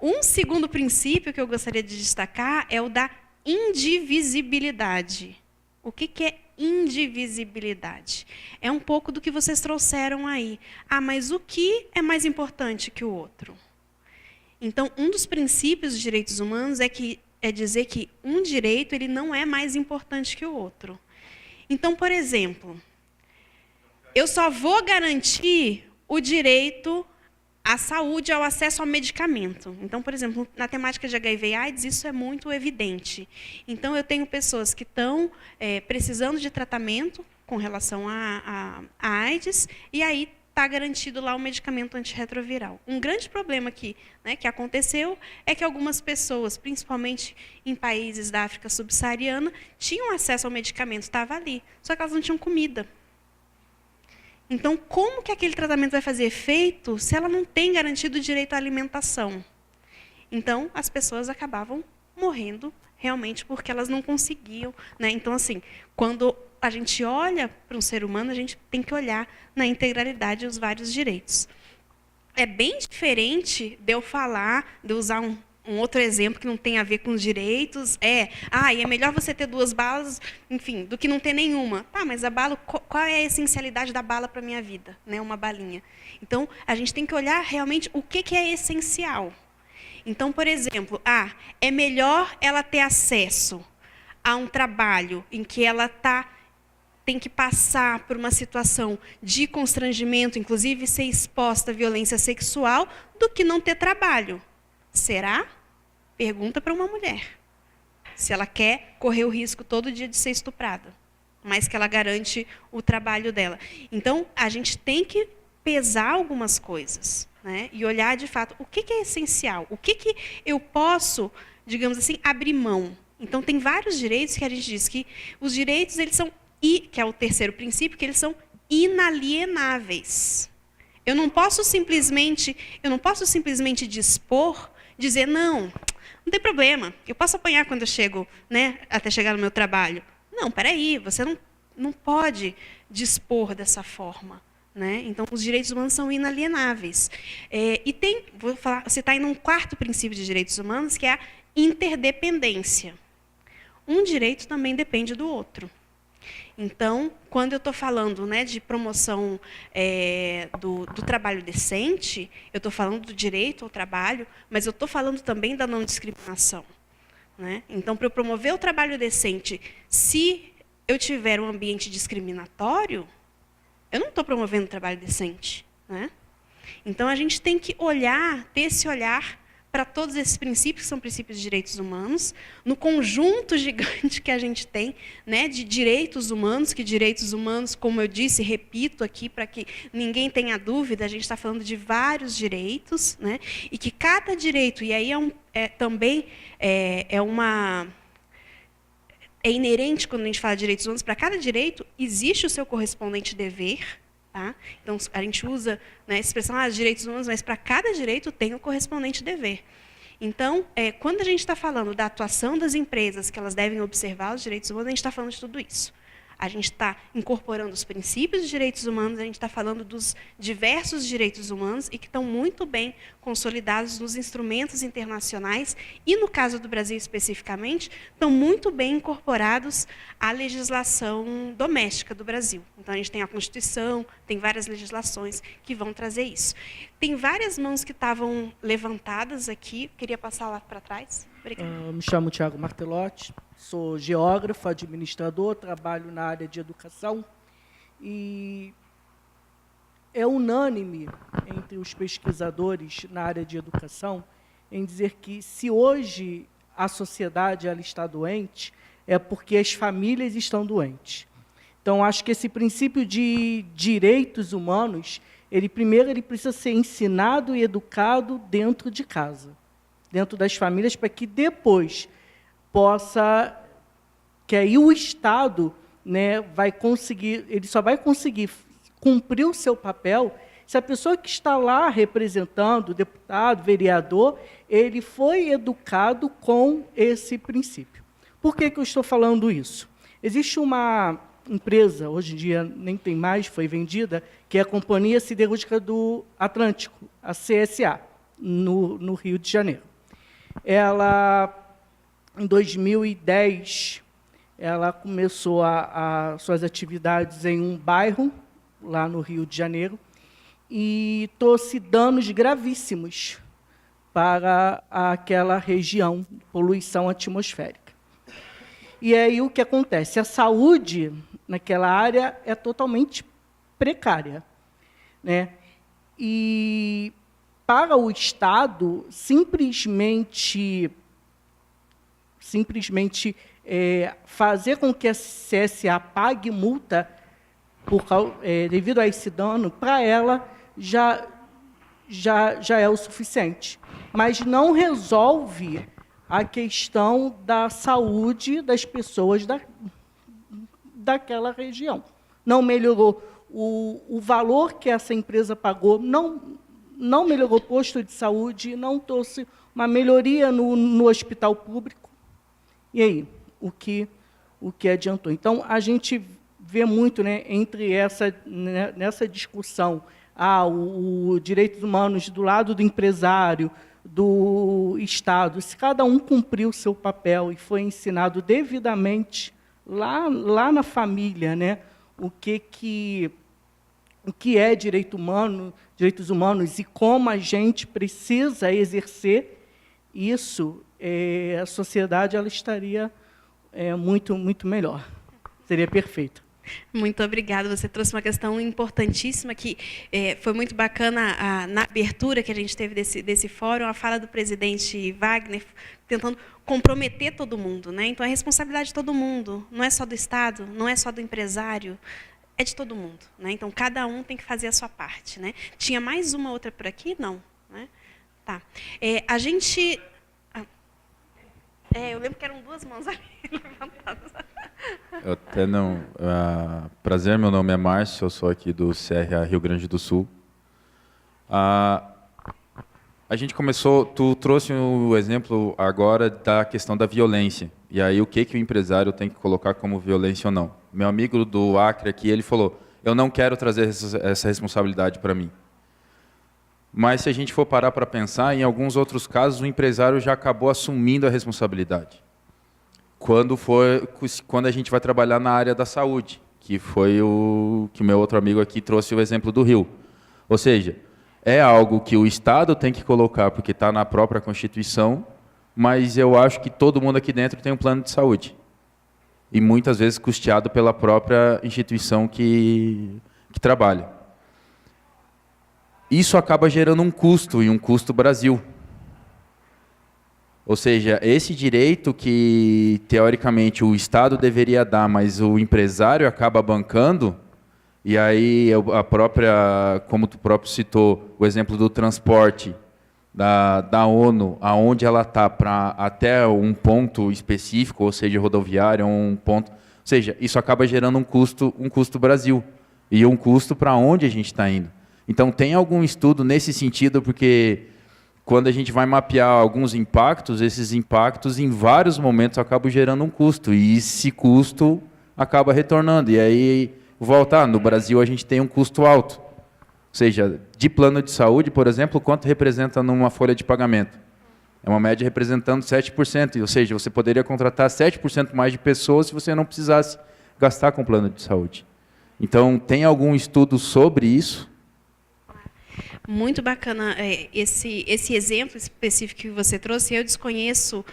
Um segundo princípio que eu gostaria de destacar é o da indivisibilidade. O que é indivisibilidade? É um pouco do que vocês trouxeram aí. Ah, mas o que é mais importante que o outro? Então, um dos princípios dos direitos humanos é dizer que um direito ele não é mais importante que o outro. Então, por exemplo, eu só vou garantir o direito à saúde, ao acesso ao medicamento. Então, por exemplo, na temática de HIV e AIDS, isso é muito evidente. Então, eu tenho pessoas que estão precisando de tratamento com relação a AIDS, e aí está garantido lá o medicamento antirretroviral. Um grande problema aqui, né, que aconteceu é que algumas pessoas, principalmente em países da África subsaariana, tinham acesso ao medicamento, estava ali, só que elas não tinham comida. Então, como que aquele tratamento vai fazer efeito se ela não tem garantido o direito à alimentação? Então, as pessoas acabavam morrendo realmente porque elas não conseguiam, né? Então, assim, quando a gente olha para um ser humano, a gente tem que olhar na integralidade os vários direitos. É bem diferente de eu falar, de usar um outro exemplo que não tem a ver com os direitos, e é melhor você ter 2 balas, enfim, do que não ter nenhuma. Tá, mas a bala, qual é a essencialidade da bala para a minha vida? Né, uma balinha. Então, a gente tem que olhar realmente o que é essencial. Então, por exemplo, é melhor ela ter acesso a um trabalho em que ela tem que passar por uma situação de constrangimento, inclusive ser exposta à violência sexual, do que não ter trabalho. Será? Pergunta para uma mulher. Se ela quer correr o risco todo dia de ser estuprada, mas que ela garante o trabalho dela. Então, a gente tem que pesar algumas coisas, né? E olhar, de fato, o que é essencial, o que eu posso, digamos assim, abrir mão. Então, tem vários direitos que a gente diz que os direitos, eles são, que é o terceiro princípio, que eles são inalienáveis. Eu não posso simplesmente dizer, não tem problema, eu posso apanhar quando eu chego, né, até chegar no meu trabalho. Não, peraí, você não pode dispor dessa forma. Né? Então, os direitos humanos são inalienáveis. Vou citar ainda um 4º princípio de direitos humanos, que é a interdependência. Um direito também depende do outro. Então, quando eu estou falando, né, de promoção do trabalho decente, eu estou falando do direito ao trabalho, mas eu estou falando também da não discriminação. Né? Então, para eu promover o trabalho decente, se eu tiver um ambiente discriminatório, eu não estou promovendo um trabalho decente. Né? Então, a gente tem que ter esse olhar para todos esses princípios, que são princípios de direitos humanos, no conjunto gigante que a gente tem, né, de direitos humanos, que direitos humanos, como eu disse, repito aqui, para que ninguém tenha dúvida, a gente está falando de vários direitos, né, e que cada direito, e aí também é inerente, quando a gente fala de direitos humanos, para cada direito existe o seu correspondente dever. Tá? Então, a gente usa, né, a expressão direitos humanos, mas para cada direito tem o correspondente dever. Então, quando a gente está falando da atuação das empresas, que elas devem observar os direitos humanos, a gente está falando de tudo isso. A gente está incorporando os princípios de direitos humanos, a gente está falando dos diversos direitos humanos e que estão muito bem consolidados nos instrumentos internacionais e, no caso do Brasil especificamente, estão muito bem incorporados à legislação doméstica do Brasil. Então, a gente tem a Constituição, tem várias legislações que vão trazer isso. Tem várias mãos que estavam levantadas aqui, queria passar lá para trás. Obrigada. Me chamo Tiago Martelotti, sou geógrafo, administrador, trabalho na área de educação e é unânime entre os pesquisadores na área de educação em dizer que se hoje a sociedade ela está doente, é porque as famílias estão doentes. Então, acho que esse princípio de direitos humanos, primeiro ele precisa ser ensinado e educado dentro de casa, dentro das famílias, para que depois que aí o Estado, né, ele só vai conseguir cumprir o seu papel se a pessoa que está lá representando, deputado, vereador, ele foi educado com esse princípio. Por que eu estou falando isso? Existe uma empresa, hoje em dia nem tem mais, foi vendida, que é a Companhia Siderúrgica do Atlântico, a CSA, no Rio de Janeiro. Ela, em 2010, ela começou suas atividades em um bairro, lá no Rio de Janeiro, e trouxe danos gravíssimos para aquela região, poluição atmosférica. E aí o que acontece? A saúde naquela área é totalmente precária, né? E para o Estado simplesmente fazer com que a CSA pague multa devido a esse dano, para ela já é o suficiente. Mas não resolve a questão da saúde das pessoas daquela região. Não melhorou o valor que essa empresa pagou não melhorou o posto de saúde, não trouxe uma melhoria no hospital público. E aí, o que adiantou? Então, a gente vê muito, né, nessa discussão, os direitos humanos do lado do empresário, do Estado, se cada um cumpriu o seu papel e foi ensinado devidamente lá na família, né, o que é direitos humanos e como a gente precisa exercer isso, a sociedade ela estaria muito, muito melhor. Seria perfeito. Muito obrigada. Você trouxe uma questão importantíssima que foi muito bacana na abertura que a gente teve desse fórum, a fala do presidente Wagner, tentando comprometer todo mundo, né? Então, é responsabilidade de todo mundo, não é só do Estado, não é só do empresário, é de todo mundo, né? Então, cada um tem que fazer a sua parte, né? Tinha mais uma outra por aqui? Não, né? Tá. A gente... eu lembro que eram 2 mãos ali levantadas. Eu até não... prazer, meu nome é Márcio, eu sou aqui do CRA Rio Grande do Sul. A gente começou... Tu trouxe o exemplo agora da questão da violência. E aí, o que o empresário tem que colocar como violência ou não? Meu amigo do Acre aqui, ele falou, eu não quero trazer essa responsabilidade para mim. Mas, se a gente for parar para pensar, em alguns outros casos, o empresário já acabou assumindo a responsabilidade. Quando a gente vai trabalhar na área da saúde, que foi o que o meu outro amigo aqui trouxe o exemplo do Rio. Ou seja, é algo que o Estado tem que colocar, porque está na própria Constituição, mas eu acho que todo mundo aqui dentro tem um plano de saúde. E muitas vezes custeado pela própria instituição que trabalha. Isso acaba gerando um custo, e um custo Brasil. Ou seja, esse direito que, teoricamente, o Estado deveria dar, mas o empresário acaba bancando, e aí a própria, como tu próprio citou, o exemplo do transporte da ONU, aonde ela está para até um ponto específico, ou seja, rodoviária, um ponto... Ou seja, isso acaba gerando um custo Brasil, e um custo para onde a gente está indo. Então, tem algum estudo nesse sentido, porque... Quando a gente vai mapear alguns impactos, esses impactos, em vários momentos, acabam gerando um custo. E esse custo acaba retornando. E aí, voltar, no Brasil, a gente tem um custo alto. Ou seja, de plano de saúde, por exemplo, quanto representa numa folha de pagamento? É uma média representando 7%. Ou seja, você poderia contratar 7% mais de pessoas se você não precisasse gastar com plano de saúde. Então, tem algum estudo sobre isso? Muito bacana esse exemplo específico que você trouxe. Eu desconheço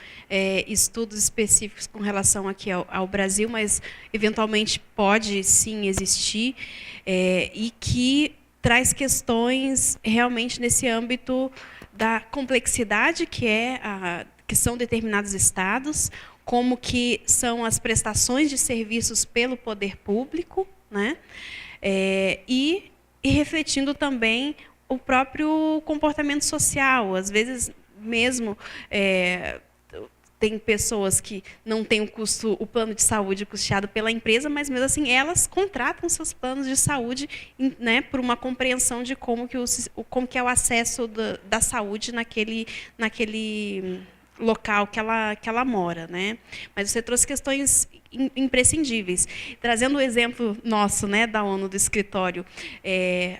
estudos específicos com relação aqui ao Brasil, mas eventualmente pode sim existir, e que traz questões realmente nesse âmbito da complexidade que são determinados estados, como que são as prestações de serviços pelo poder público, né? E refletindo também o próprio comportamento social. Às vezes, mesmo, tem pessoas que não têm o plano de saúde custeado pela empresa, mas, mesmo assim, elas contratam seus planos de saúde, né, por uma compreensão de como que é o acesso da saúde naquele local que ela mora, né? Mas você trouxe questões imprescindíveis. Trazendo o exemplo nosso, né, da ONU, do escritório,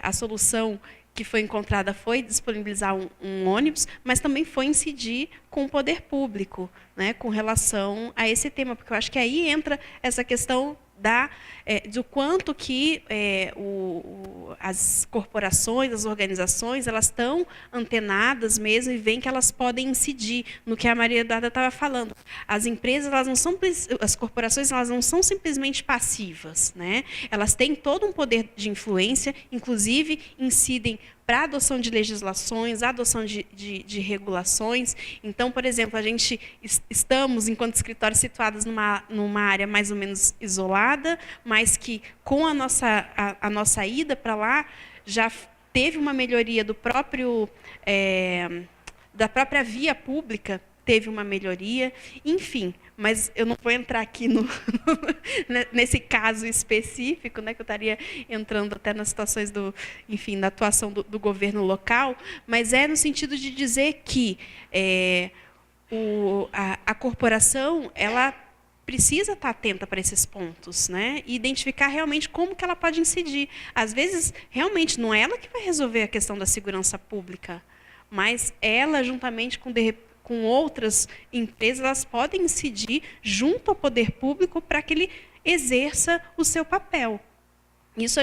a solução que foi encontrada foi disponibilizar um ônibus, mas também foi incidir com o poder público, né, com relação a esse tema, porque eu acho que aí entra essa questão do quanto que as corporações, as organizações, elas estão antenadas mesmo e veem que elas podem incidir no que a Maria Eduarda estava falando. As empresas, as corporações, elas não são simplesmente passivas, né? Elas têm todo um poder de influência, inclusive incidem para a adoção de legislações, a adoção de regulações. Então, por exemplo, a gente estamos, enquanto escritório, situados numa área mais ou menos isolada, mas que, com a nossa ida para lá, já teve uma melhoria da própria via pública, teve uma melhoria. Enfim, mas eu não vou entrar aqui nesse caso específico, né, que eu estaria entrando até nas situações enfim, da atuação do governo local, mas é no sentido de dizer que a corporação, ela precisa estar atenta para esses pontos, né? E identificar realmente como que ela pode incidir. Às vezes, realmente, não é ela que vai resolver a questão da segurança pública, mas ela, juntamente com outras empresas, elas podem incidir junto ao poder público para que ele exerça o seu papel. Isso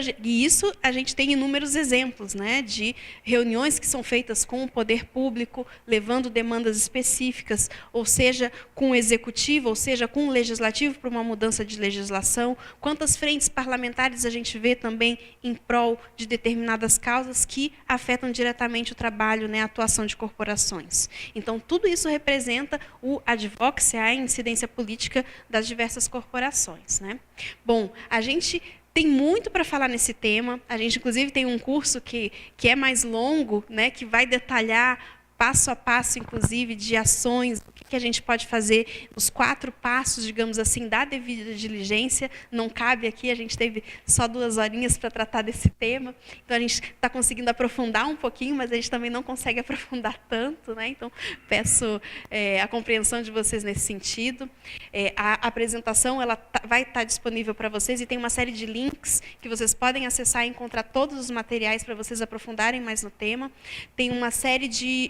a gente tem inúmeros exemplos, né, de reuniões que são feitas com o poder público, levando demandas específicas, ou seja, com o executivo, ou seja, com o legislativo, para uma mudança de legislação. Quantas frentes parlamentares a gente vê também em prol de determinadas causas que afetam diretamente o trabalho, né, a atuação de corporações. Então, tudo isso representa o advocacy, a incidência política das diversas corporações, né? Bom, a gente tem muito para falar nesse tema. A gente, inclusive, tem um curso que é mais longo, né, que vai detalhar passo a passo, inclusive, de ações, o que a gente pode fazer, os 4 passos, digamos assim, da devida diligência. Não cabe aqui, a gente teve só 2 horinhas para tratar desse tema, então a gente está conseguindo aprofundar um pouquinho, mas a gente também não consegue aprofundar tanto, né? Então, peço a compreensão de vocês nesse sentido. A apresentação ela vai estar disponível para vocês e tem uma série de links que vocês podem acessar e encontrar todos os materiais para vocês aprofundarem mais no tema. Tem uma série de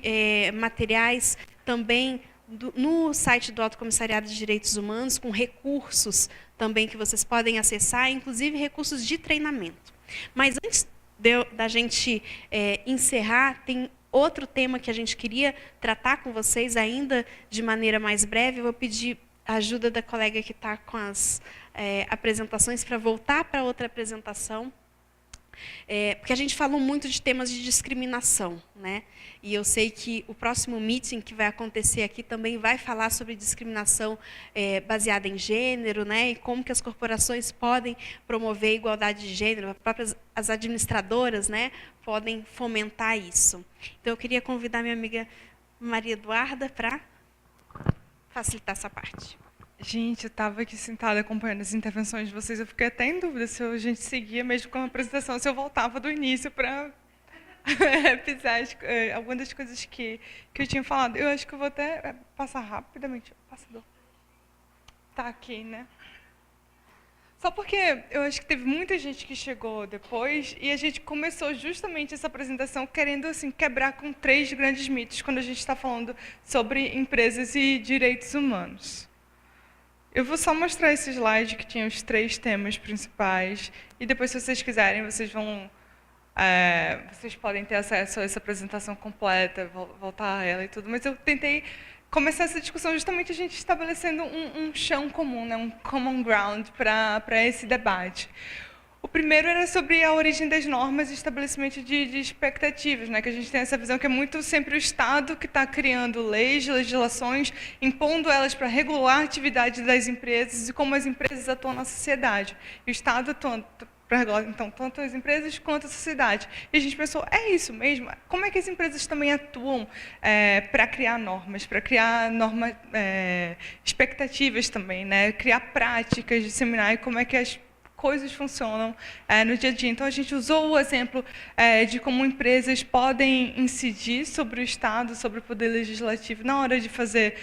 materiais também no site do Alto Comissariado de Direitos Humanos, com recursos também que vocês podem acessar, inclusive recursos de treinamento. Mas antes da gente encerrar, tem outro tema que a gente queria tratar com vocês ainda de maneira mais breve. Eu vou pedir a ajuda da colega que está com as apresentações para voltar para outra apresentação. Porque a gente falou muito de temas de discriminação, né? E eu sei que o próximo meeting que vai acontecer aqui também vai falar sobre discriminação baseada em gênero, né? E como que as corporações podem promover a igualdade de gênero, as administradoras, né, podem fomentar isso. Então, eu queria convidar minha amiga Maria Eduarda para facilitar essa parte. Gente, eu estava aqui sentada acompanhando as intervenções de vocês, eu fiquei até em dúvida se a gente seguia mesmo com a apresentação, se eu voltava do início para pisar algumas das coisas que eu tinha falado. Eu acho que eu vou até passar rapidamente. Passador. Tá aqui, né? Só porque eu acho que teve muita gente que chegou depois e a gente começou justamente essa apresentação querendo assim, quebrar com 3 grandes mitos quando a gente está falando sobre empresas e direitos humanos. Eu vou só mostrar esse slide que tinha os 3 temas principais e depois, se vocês quiserem, vocês podem ter acesso a essa apresentação completa, voltar a ela e tudo. Mas eu tentei começar essa discussão justamente a gente estabelecendo um chão comum, né, um common ground para esse debate. O primeiro era sobre a origem das normas e estabelecimento de expectativas, né? Que a gente tem essa visão que é muito sempre o Estado que está criando leis, legislações, impondo elas para regular a atividade das empresas e como as empresas atuam na sociedade. E o Estado atuando para regular, então, tanto as empresas quanto a sociedade. E a gente pensou, é isso mesmo? Como é que as empresas também atuam para criar normas, expectativas também, né? Criar práticas, disseminar e como é que as coisas funcionam no dia a dia. Então, a gente usou o exemplo de como empresas podem incidir sobre o Estado, sobre o poder legislativo na hora de fazer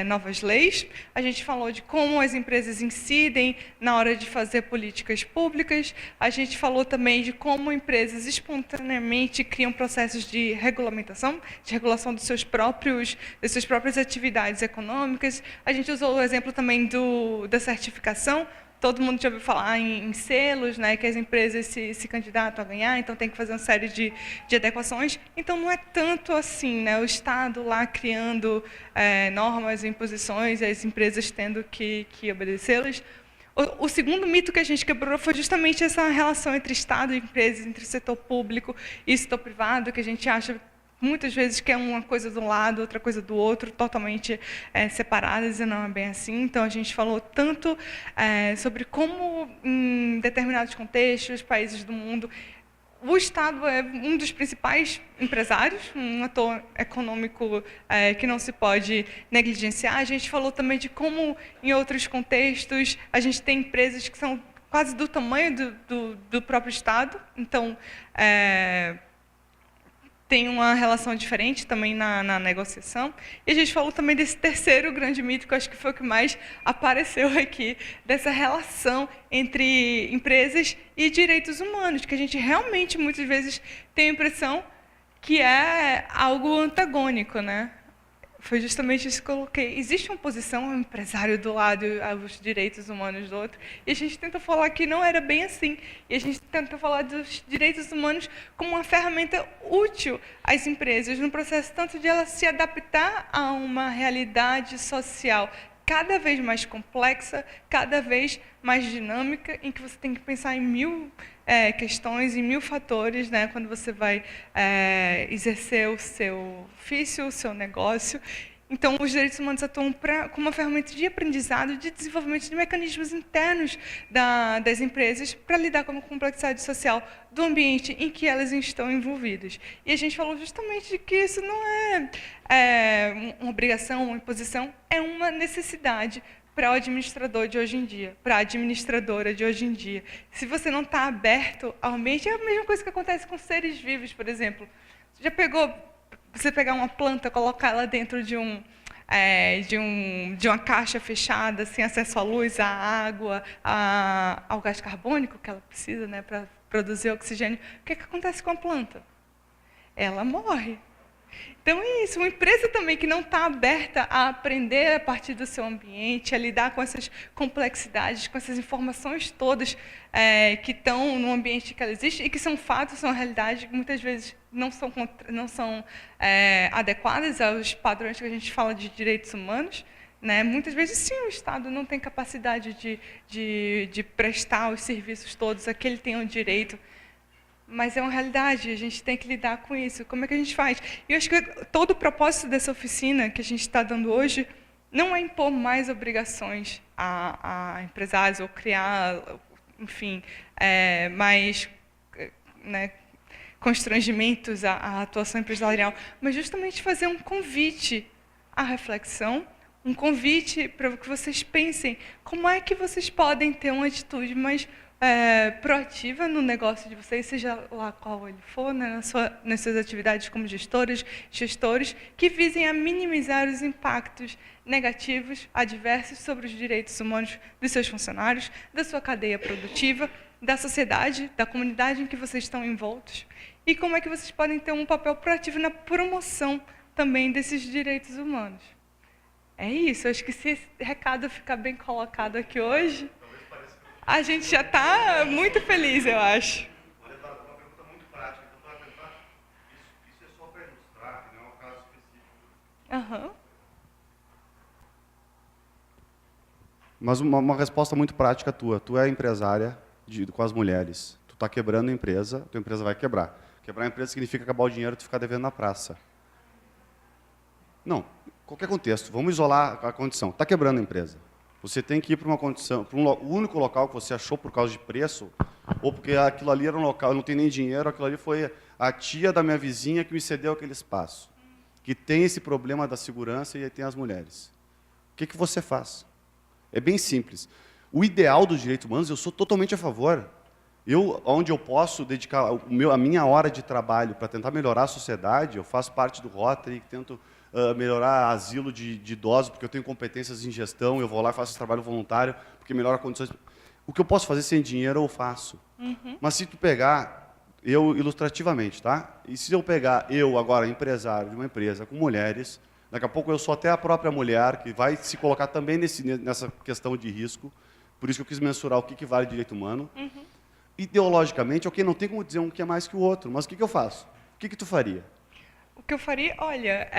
novas leis. A gente falou de como as empresas incidem na hora de fazer políticas públicas. A gente falou também de como empresas espontaneamente criam processos de regulamentação, de regulação das suas próprias atividades econômicas. A gente usou o exemplo também da certificação. Todo mundo já ouviu falar em selos, né, que as empresas se candidatam a ganhar, então tem que fazer uma série de adequações. Então, não é tanto assim, né, o Estado lá criando normas e imposições e as empresas tendo que obedecê-las. O segundo mito que a gente quebrou foi justamente essa relação entre Estado e empresas, entre o setor público e setor privado, que a gente acha muitas vezes que é uma coisa de um lado, outra coisa do outro, totalmente separadas, e não é bem assim. Então, a gente falou tanto sobre como, em determinados contextos, países do mundo, o Estado é um dos principais empresários, um ator econômico que não se pode negligenciar. A gente falou também de como, em outros contextos, a gente tem empresas que são quase do tamanho do próprio Estado. Então, tem uma relação diferente também na negociação. E a gente falou também desse terceiro grande mito, que eu acho que foi o que mais apareceu aqui, dessa relação entre empresas e direitos humanos, que a gente realmente, muitas vezes, tem a impressão que é algo antagônico, né? Foi justamente isso que eu coloquei. Existe uma posição, um empresário do lado e os direitos humanos do outro, e a gente tenta falar que não era bem assim. E a gente tenta falar dos direitos humanos como uma ferramenta útil às empresas, no processo tanto de elas se adaptar a uma realidade social cada vez mais complexa, cada vez mais dinâmica, em que você tem que pensar em mil questões, em mil fatores, né, quando você vai exercer o seu ofício, o seu negócio. Então, os direitos humanos atuam como uma ferramenta de aprendizado, de desenvolvimento de mecanismos internos das empresas para lidar com a complexidade social do ambiente em que elas estão envolvidas. E a gente falou justamente de que isso não é uma obrigação, uma imposição, é uma necessidade para o administrador de hoje em dia, para a administradora de hoje em dia. Se você não está aberto ao ambiente, é a mesma coisa que acontece com seres vivos, por exemplo. Já pegou... Você pegar uma planta, colocar ela dentro de uma caixa fechada, sem acesso à luz, à água, ao gás carbônico que ela precisa, né, para produzir oxigênio, o que acontece com a planta? Ela morre. Então é isso, uma empresa também que não está aberta a aprender a partir do seu ambiente, a lidar com essas complexidades, com essas informações todas que estão no ambiente que ela existe e que são fatos, são realidade, que muitas vezes não são adequadas aos padrões que a gente fala de direitos humanos, né? Muitas vezes, sim, o Estado não tem capacidade de prestar os serviços todos a que ele tem o direito. Mas é uma realidade, a gente tem que lidar com isso. Como é que a gente faz? E eu acho que todo o propósito dessa oficina que a gente está dando hoje não é impor mais obrigações a empresários ou criar, enfim, mais constrangimentos à atuação empresarial, mas justamente fazer um convite à reflexão, um convite para que vocês pensem como é que vocês podem ter uma atitude mais proativa no negócio de vocês, seja lá qual ele for, né, nas suas atividades como gestores, que visem a minimizar os impactos negativos, adversos sobre os direitos humanos dos seus funcionários, da sua cadeia produtiva, da sociedade, da comunidade em que vocês estão envoltos, e como é que vocês podem ter um papel proativo na promoção também desses direitos humanos. É isso, acho que se esse recado ficar bem colocado aqui hoje, a gente já está muito feliz, eu acho. Uma pergunta muito prática. Então, para tentar, isso é só para ilustrar, não é um caso específico. Uhum. Mas uma resposta muito prática tua. Tu é empresária com as mulheres. Tu está quebrando a empresa, tua empresa vai quebrar. Quebrar a empresa significa acabar o dinheiro e tu ficar devendo na praça. Não, qualquer contexto. Vamos isolar a condição. Está quebrando a empresa. Você tem que ir para uma condição, para o único local que você achou por causa de preço, ou porque aquilo ali era um local, eu não tenho nem dinheiro, aquilo ali foi a tia da minha vizinha que me cedeu aquele espaço, que tem esse problema da segurança e aí tem as mulheres. O que você faz? É bem simples. O ideal dos direitos humanos, eu sou totalmente a favor. Onde eu posso dedicar a minha hora de trabalho para tentar melhorar a sociedade, eu faço parte do Rotary, tento melhorar asilo de idosos, porque eu tenho competências em gestão, eu vou lá e faço esse trabalho voluntário, porque melhora condições. O que eu posso fazer sem dinheiro, eu faço. Uhum. Mas se tu pegar, ilustrativamente, tá? E se eu pegar, agora, empresário de uma empresa com mulheres, daqui a pouco eu sou até a própria mulher, que vai se colocar também nessa questão de risco, por isso que eu quis mensurar o que vale direito humano. Uhum. Ideologicamente, ok, não tem como dizer um que é mais que o outro, mas o que eu faço? O que tu faria? O que eu faria, olha,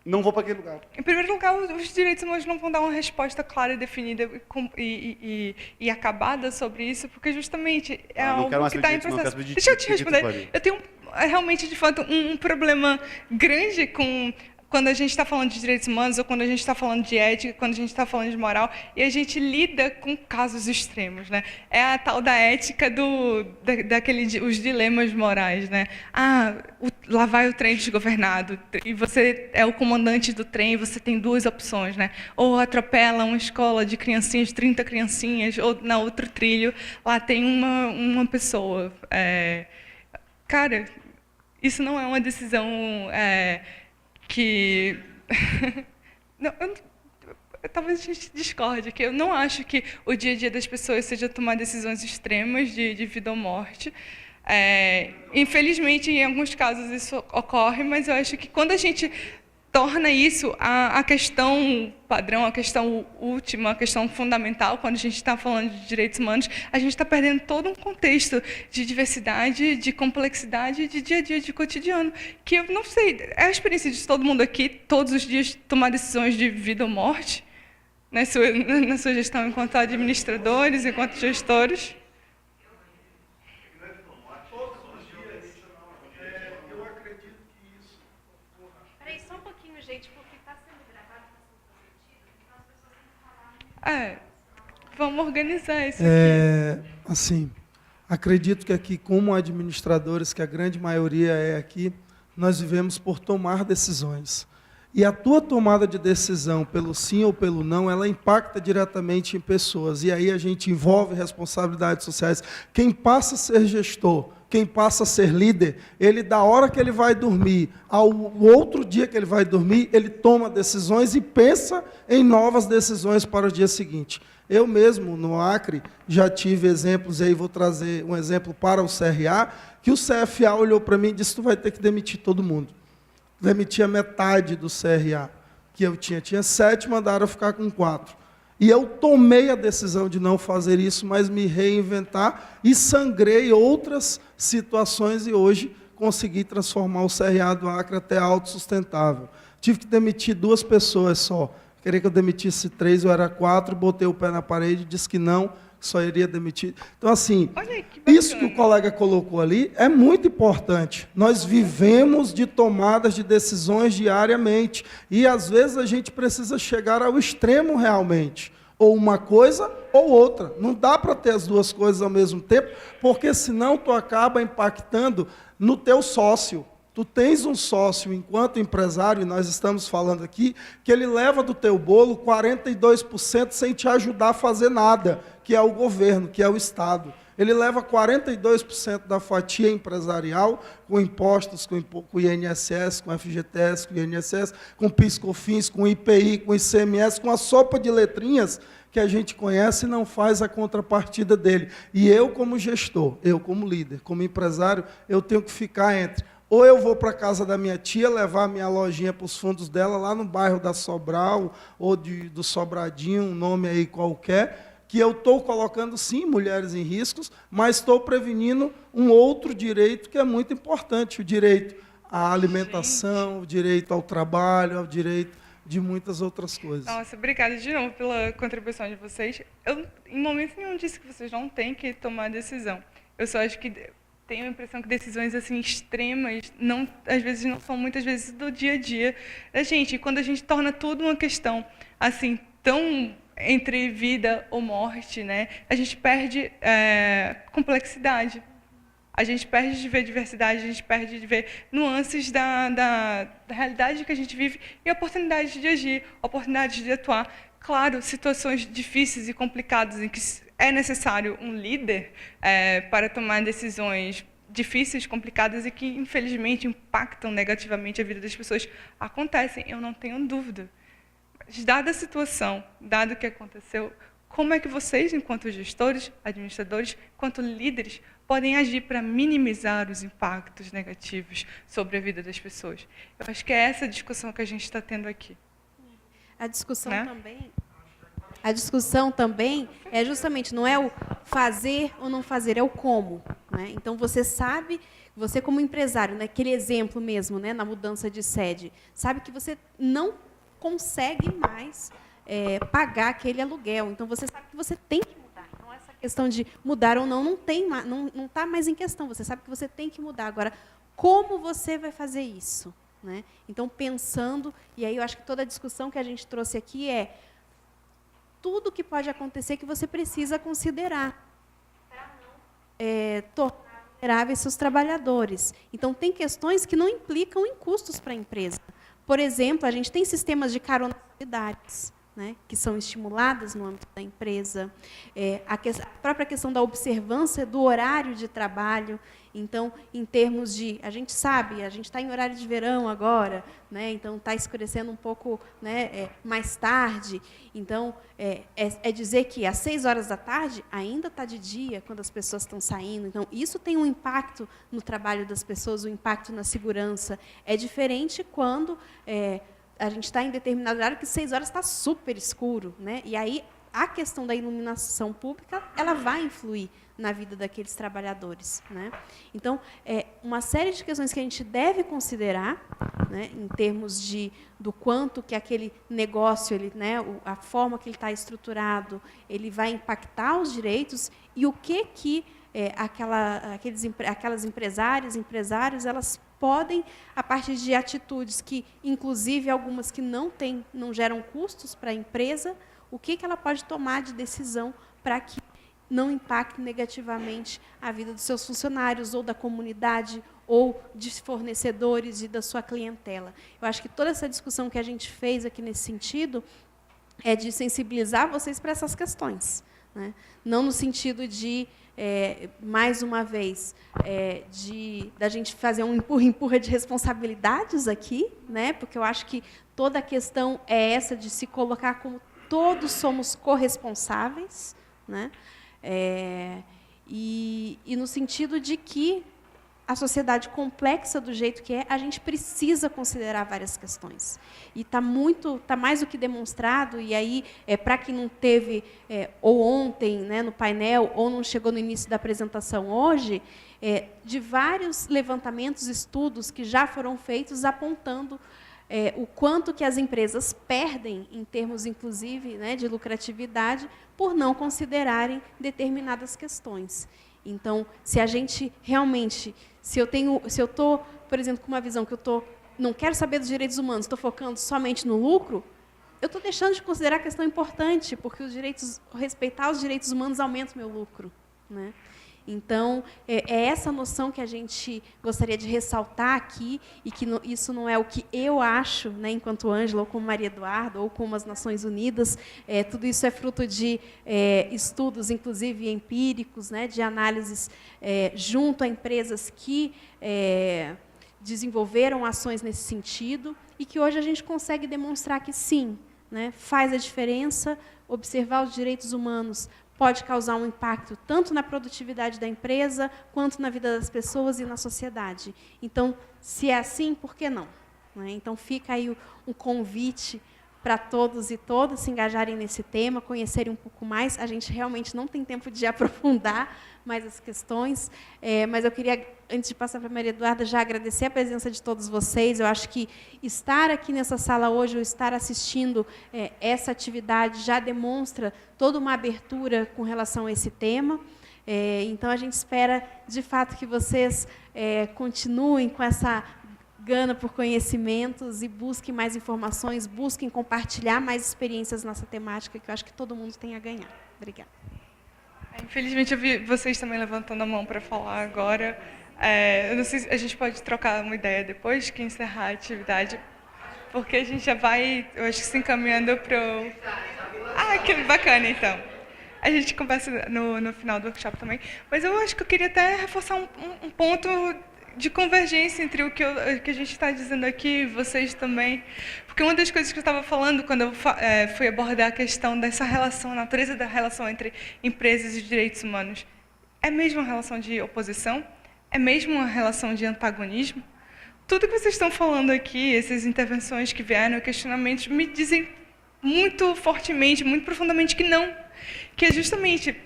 não vou para aquele lugar. Em primeiro lugar, os direitos humanos não vão dar uma resposta clara, definida e acabada sobre isso, porque justamente é algo que está em processo. Deixa eu te responder. Eu tenho realmente, de fato, um problema grande com quando a gente está falando de direitos humanos, ou quando a gente está falando de ética, quando a gente está falando de moral, e a gente lida com casos extremos, né? É a tal da ética os dilemas morais, né? Lá vai o trem desgovernado, e você é o comandante do trem, você tem duas opções, né? Ou atropela uma escola de criancinhas, 30 criancinhas, ou na outro trilho, lá tem uma pessoa. Cara, isso não é uma decisão que... talvez a gente discorde, que eu não acho que o dia a dia das pessoas seja tomar decisões extremas de vida ou morte. Infelizmente, em alguns casos isso ocorre, mas eu acho que quando a gente torna isso a questão padrão, a questão última, a questão fundamental, quando a gente está falando de direitos humanos, a gente está perdendo todo um contexto de diversidade, de complexidade, de dia a dia, de cotidiano, que eu não sei, é a experiência de todo mundo aqui, todos os dias tomar decisões de vida ou morte, na sua gestão enquanto administradores, enquanto gestores. Vamos organizar isso aqui. Assim, acredito que aqui, como administradores, que a grande maioria é aqui, nós vivemos por tomar decisões. E a tua tomada de decisão, pelo sim ou pelo não, ela impacta diretamente em pessoas. E aí a gente envolve responsabilidades sociais. Quem passa a ser gestor, quem passa a ser líder, ele, da hora que ele vai dormir, ao outro dia que ele vai dormir, ele toma decisões e pensa em novas decisões para o dia seguinte. Eu mesmo, no Acre, já tive exemplos, e aí vou trazer um exemplo para o CRA, que o CFA olhou para mim e disse: tu vai ter que demitir todo mundo. Demitir a metade do CRA que eu tinha. Tinha 7, mandaram eu ficar com 4. E eu tomei a decisão de não fazer isso, mas me reinventar e sangrei outras situações e hoje consegui transformar o CRA do Acre até autossustentável. Tive que demitir 2 pessoas só. Queria que eu demitisse 3, eu era 4, botei o pé na parede, disse que não, que só iria demitir. Então, assim, isso que o colega colocou ali é muito importante. Nós vivemos de tomadas de decisões diariamente. E, às vezes, a gente precisa chegar ao extremo realmente. Ou uma coisa ou outra. Não dá para ter as duas coisas ao mesmo tempo, porque, senão, tu acaba impactando no teu sócio. Tu tens um sócio, enquanto empresário, e nós estamos falando aqui, que ele leva do teu bolo 42% sem te ajudar a fazer nada, que é o governo, que é o Estado. Ele leva 42% da fatia empresarial, com impostos, com o INSS, com FGTS, com o INSS, com PIS/COFINS, com IPI, com ICMS, com a sopa de letrinhas que a gente conhece e não faz a contrapartida dele. E eu, como gestor, eu como líder, como empresário, eu tenho que ficar entre... Ou eu vou para a casa da minha tia, levar a minha lojinha para os fundos dela, lá no bairro da Sobral, ou do Sobradinho, um nome aí qualquer, que eu estou colocando, sim, mulheres em riscos, mas estou prevenindo um outro direito que é muito importante, o direito à alimentação, o direito ao trabalho, o direito de muitas outras coisas. Nossa, obrigada de novo pela contribuição de vocês. Eu, em momento nenhum, disse que vocês não têm que tomar decisão. Eu só acho que... tenho a impressão que decisões assim extremas às vezes não são muitas vezes do dia a dia da gente. E quando a gente torna tudo uma questão assim tão entre vida ou morte, né, a gente perde complexidade. A gente perde de ver diversidade, a gente perde de ver nuances da realidade que a gente vive e oportunidades de agir, oportunidades de atuar. Claro, situações difíceis e complicadas em que é necessário um líder para tomar decisões difíceis, complicadas e que, infelizmente, impactam negativamente a vida das pessoas. Acontecem, eu não tenho dúvida. Mas, dada a situação, dado o que aconteceu, como é que vocês, enquanto gestores, administradores, enquanto líderes, podem agir para minimizar os impactos negativos sobre a vida das pessoas? Eu acho que é essa a discussão que a gente está tendo aqui. A discussão também... A discussão também é justamente, não é o fazer ou não fazer, é o como. Né? Então, você sabe, você como empresário, naquele exemplo mesmo, né, na mudança de sede, sabe que você não consegue mais pagar aquele aluguel. Então, você sabe que você tem que mudar. Então, essa questão de mudar ou não está mais em questão. Você sabe que você tem que mudar. Agora, como você vai fazer isso? né? Então, pensando, e aí eu acho que toda a discussão que a gente trouxe aqui é tudo que pode acontecer que você precisa considerar para não tornar vulneráveis seus trabalhadores. Então, tem questões que não implicam em custos para a empresa. Por exemplo, a gente tem sistemas de carona solidários, né, que são estimuladas no âmbito da empresa, a própria questão da observância do horário de trabalho. Então, em termos de, a gente sabe, a gente está em horário de verão agora, né, então está escurecendo um pouco, né, mais tarde. Então, é dizer que às 6 horas da tarde ainda está de dia, quando as pessoas estão saindo. Então, isso tem um impacto no trabalho das pessoas, um impacto na segurança. É diferente quando a gente está em determinado horário que 6 horas está super escuro, né? E aí a questão da iluminação pública ela vai influir na vida daqueles trabalhadores, né? Então, uma série de questões que a gente deve considerar, né, em termos do quanto que aquele negócio, né, a forma que ele está estruturado, ele vai impactar os direitos e o que aquelas empresários, elas podem, a partir de atitudes que, inclusive, algumas que não geram custos para a empresa, o que ela pode tomar de decisão para que não impacte negativamente a vida dos seus funcionários, ou da comunidade, ou de fornecedores e da sua clientela. Eu acho que toda essa discussão que a gente fez aqui nesse sentido é de sensibilizar vocês para essas questões, né? Não no sentido de, mais uma vez, da gente fazer um empurra-empurra de responsabilidades aqui, né? Porque eu acho que toda a questão é essa de se colocar como todos somos corresponsáveis, né? E no sentido de que a sociedade complexa do jeito que é, a gente precisa considerar várias questões. E está mais do que demonstrado, e aí, para quem não teve, ou ontem, né, no painel, ou não chegou no início da apresentação hoje, de vários levantamentos, estudos que já foram feitos apontando o quanto que as empresas perdem, em termos, inclusive, né, de lucratividade, por não considerarem determinadas questões. Então, se a gente realmente, se eu estou, por exemplo, com uma visão que não quero saber dos direitos humanos, estou focando somente no lucro, eu estou deixando de considerar a questão importante, porque respeitar os direitos humanos aumenta o meu lucro, né? Então, é essa noção que a gente gostaria de ressaltar aqui, e que isso não é o que eu acho, né, enquanto Ângela, ou como Maria Eduarda, ou como as Nações Unidas, tudo isso é fruto de estudos, inclusive empíricos, né, de análises junto a empresas que desenvolveram ações nesse sentido, e que hoje a gente consegue demonstrar que sim, né, faz a diferença. Observar os direitos humanos pode causar um impacto tanto na produtividade da empresa, quanto na vida das pessoas e na sociedade. Então, se é assim, por que não? Então, fica aí um convite para todos e todas se engajarem nesse tema, conhecerem um pouco mais. A gente realmente não tem tempo de aprofundar mais as questões, mas eu queria, antes de passar para a Maria Eduarda, já agradecer a presença de todos vocês. Eu acho que estar aqui nessa sala hoje, ou estar assistindo essa atividade, já demonstra toda uma abertura com relação a esse tema. Então, a gente espera, de fato, que vocês continuem com essa gana por conhecimentos e busquem mais informações, busquem compartilhar mais experiências nessa temática, que eu acho que todo mundo tem a ganhar. Obrigada. Infelizmente, eu vi vocês também levantando a mão para falar agora. Eu não sei se a gente pode trocar uma ideia depois que encerrar a atividade, porque a gente já vai, eu acho que se encaminhando para o... que bacana, então. A gente conversa no final do workshop também. Mas eu acho que eu queria até reforçar um ponto de convergência entre o que a gente está dizendo aqui e vocês também. Porque uma das coisas que eu estava falando quando eu fui abordar a questão dessa relação, a natureza da relação entre empresas e direitos humanos, é mesmo uma relação de oposição? É mesmo uma relação de antagonismo? Tudo que vocês estão falando aqui, essas intervenções que vieram, questionamentos, me dizem muito fortemente, muito profundamente que não. Que é justamente...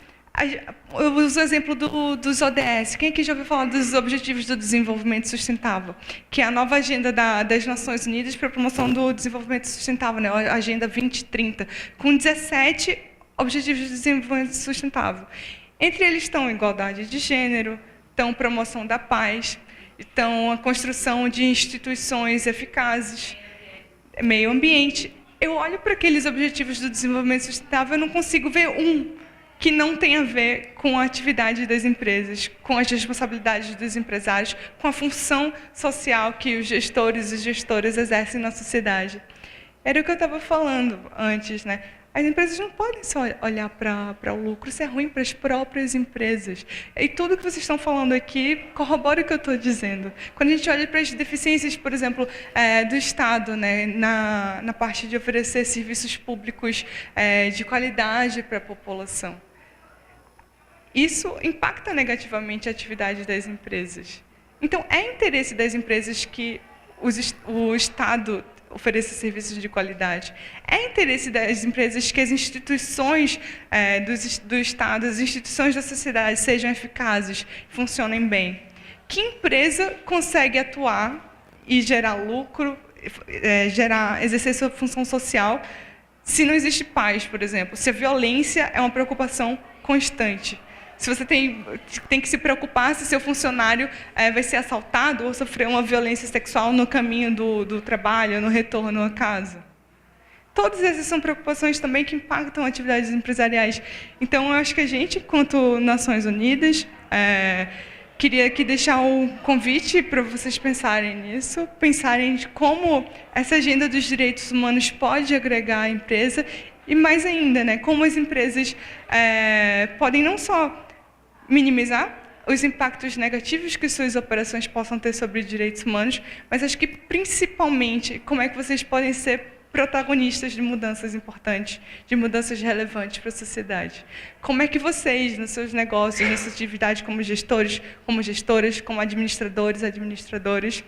Eu uso o exemplo dos ODS. Quem aqui já ouviu falar dos Objetivos do Desenvolvimento Sustentável? Que é a nova agenda das Nações Unidas para a promoção do desenvolvimento sustentável, né? A Agenda 2030, com 17 Objetivos de Desenvolvimento Sustentável. Entre eles estão igualdade de gênero, estão promoção da paz. Então, a construção de instituições eficazes, meio ambiente. Eu olho para aqueles objetivos do desenvolvimento sustentável, eu não consigo ver um que não tem a ver com a atividade das empresas, com as responsabilidades dos empresários, com a função social que os gestores e gestoras exercem na sociedade. Era o que eu estava falando antes, né? As empresas não podem só olhar para o lucro, isso é ruim para as próprias empresas. E tudo que vocês estão falando aqui corrobora o que eu estou dizendo. Quando a gente olha para as deficiências, por exemplo, do Estado, né, na parte de oferecer serviços públicos de qualidade para a população, isso impacta negativamente a atividade das empresas. Então, é interesse das empresas que o Estado ofereça serviços de qualidade. É interesse das empresas que as instituições do Estado, as instituições da sociedade sejam eficazes, funcionem bem. Que empresa consegue atuar e gerar lucro, exercer sua função social, se não existe paz, por exemplo? Se a violência é uma preocupação constante. Se você tem que se preocupar se seu funcionário vai ser assaltado ou sofrer uma violência sexual no caminho do trabalho, no retorno à casa. Todas essas são preocupações também que impactam atividades empresariais. Então, eu acho que a gente, enquanto Nações Unidas, queria aqui deixar um convite para vocês pensarem nisso, pensarem de como essa agenda dos direitos humanos pode agregar a empresa e, mais ainda, né, como as empresas podem não só minimizar os impactos negativos que suas operações possam ter sobre direitos humanos, mas acho que, principalmente, como é que vocês podem ser protagonistas de mudanças importantes, de mudanças relevantes para a sociedade. Como é que vocês, nos seus negócios, na sua atividade como gestores, como gestoras, como administradores, administradoras,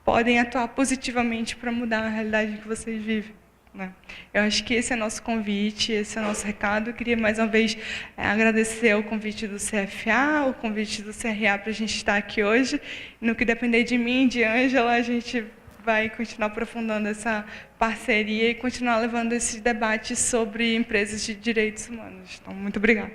podem atuar positivamente para mudar a realidade que vocês vivem, né? Eu acho que esse é nosso convite, esse é o nosso recado. Eu queria, mais uma vez, agradecer o convite do CFA, o convite do CRA para a gente estar aqui hoje. No que depender de mim e de Ângela, a gente vai continuar aprofundando essa parceria e continuar levando esses debates sobre empresas de direitos humanos. Então, muito obrigada.